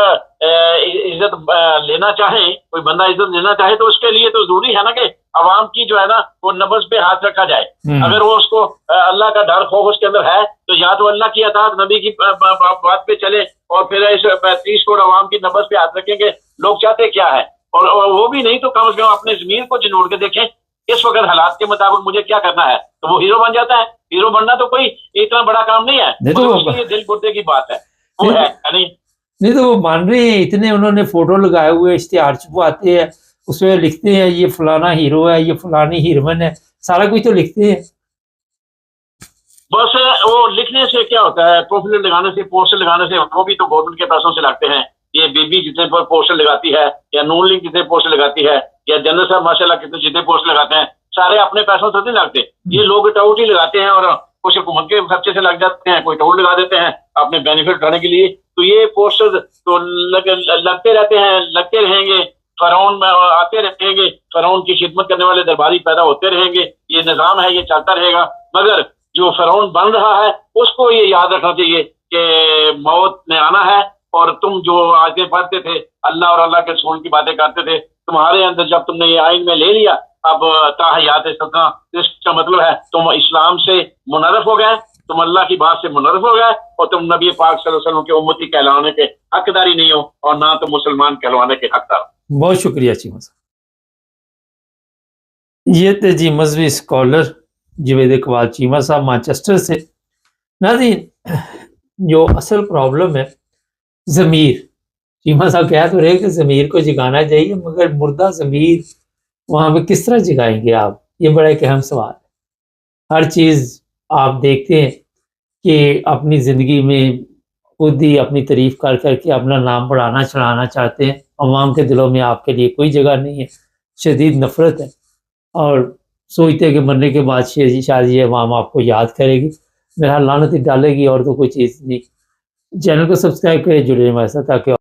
[SPEAKER 5] इज्जत लेना चाहे कोई बंदा, इज्जत लेना चाहे तो उसके लिए तो जरूरी है ना कि अवाम की जो है ना वो नब्ज पे हाथ रखा जाए। अगर वो उसको अल्लाह का डर खौफ उसके अंदर है तो या तो अल्लाह की अताअत नबी की बात पे चले, और फिर इस 30 करोड़ अवाम की नब्ज पे हाथ रखेंगे लोग चाहते क्या है, और वो भी नहीं तो कम से कम अपने जमीन को जनोड़ के देखें इस वक्त हालात के मुताबिक मुझे क्या करना है, तो वो हीरो बन जाता है। हीरो बनना तो कोई इतना बड़ा काम नहीं है, उसके लिए दिल गुर्दे की बात है, वो है
[SPEAKER 1] नहीं तो वो मान रहे हैं। इतने उन्होंने फोटो लगाए हुए इश्तिहार छपवाते हैं, उसमें लिखते हैं ये फलाना हीरो है, ये फलानी हीरोइन है, सारा कुछ तो लिखते हैं।
[SPEAKER 5] बस वो लिखने से क्या होता है, प्रोफाइल लगाने से, पोस्टर लगाने से, वो भी तो गवर्नमेंट के पैसों से लगते हैं। ये बीबी जितने पर पोस्टर लगाती है, या नून लीग जितने पोस्टर लगाती है, या जनरल साहब माशाल्लाह कितने जितने पोस्टर लगाते हैं, सारे अपने पैसों से नहीं लगते। ये लोग टाउट ही लगाते हैं और कुछ हुकूमत के खर्चे से लग जाते हैं, कोई टाउट लगा देते हैं अपने बेनिफिट उठाने के लिए। तो ये पोस्टर तो लगते रहते हैं, लगते रहेंगे, फरौन में आते रहेंगे, फरौन की खिदमत करने वाले दरबारी पैदा होते रहेंगे, ये निज़ाम है, ये चलता रहेगा। मगर जो फरौन बन रहा है उसको ये याद रखना चाहिए कि मौत ने आना है, और तुम जो आगे पढ़ते थे अल्लाह और अल्लाह के रसूल की बातें करते थे, तुम्हारे अंदर जब तुमने ये आइन में ले लिया अब ताहयात सतना, इसका मतलब है तुम इस्लाम से मुनर्रफ हो गए, तुम अल्लाह की बात से मुनर्रफ हो गए और तुम नबी पाक सल्लल्लाहु अलैहि वसल्लम के उम्मती कहलाने के हकदारी नहीं हो और ना तुम मुसलमान कहलाने के हकदार।
[SPEAKER 1] बहुत शुक्रिया चीमा साहब। ये थे जी मजहबी स्कॉलर जावेद इकबाल चीमा साहब मैनचेस्टर से। नाज़रीन, जो असल प्रॉब्लम है ज़मीर, चीमा साहब कह तो रहे कि ज़मीर को जगाना चाहिए, मगर मुर्दा ज़मीर वहाँ पे किस तरह जगाएंगे आप? ये बड़ा एक अहम सवाल है। हर चीज़ आप देखते हैं कि अपनी ज़िंदगी में खुद ही अपनी तारीफ़ कर करके अपना नाम बढ़ाना चढ़ाना चाहते हैं। अवाम के दिलों में आपके लिए कोई जगह नहीं है, शदीद नफ़रत है और सोचते हैं कि मरने के बाद शायद ये अवाम आपको याद करेगी, मेरा लानत ही डालेगी और तो कोई चीज़ नहीं। चैनल को सब्सक्राइब करें, जुड़े हमारे साथ ताकि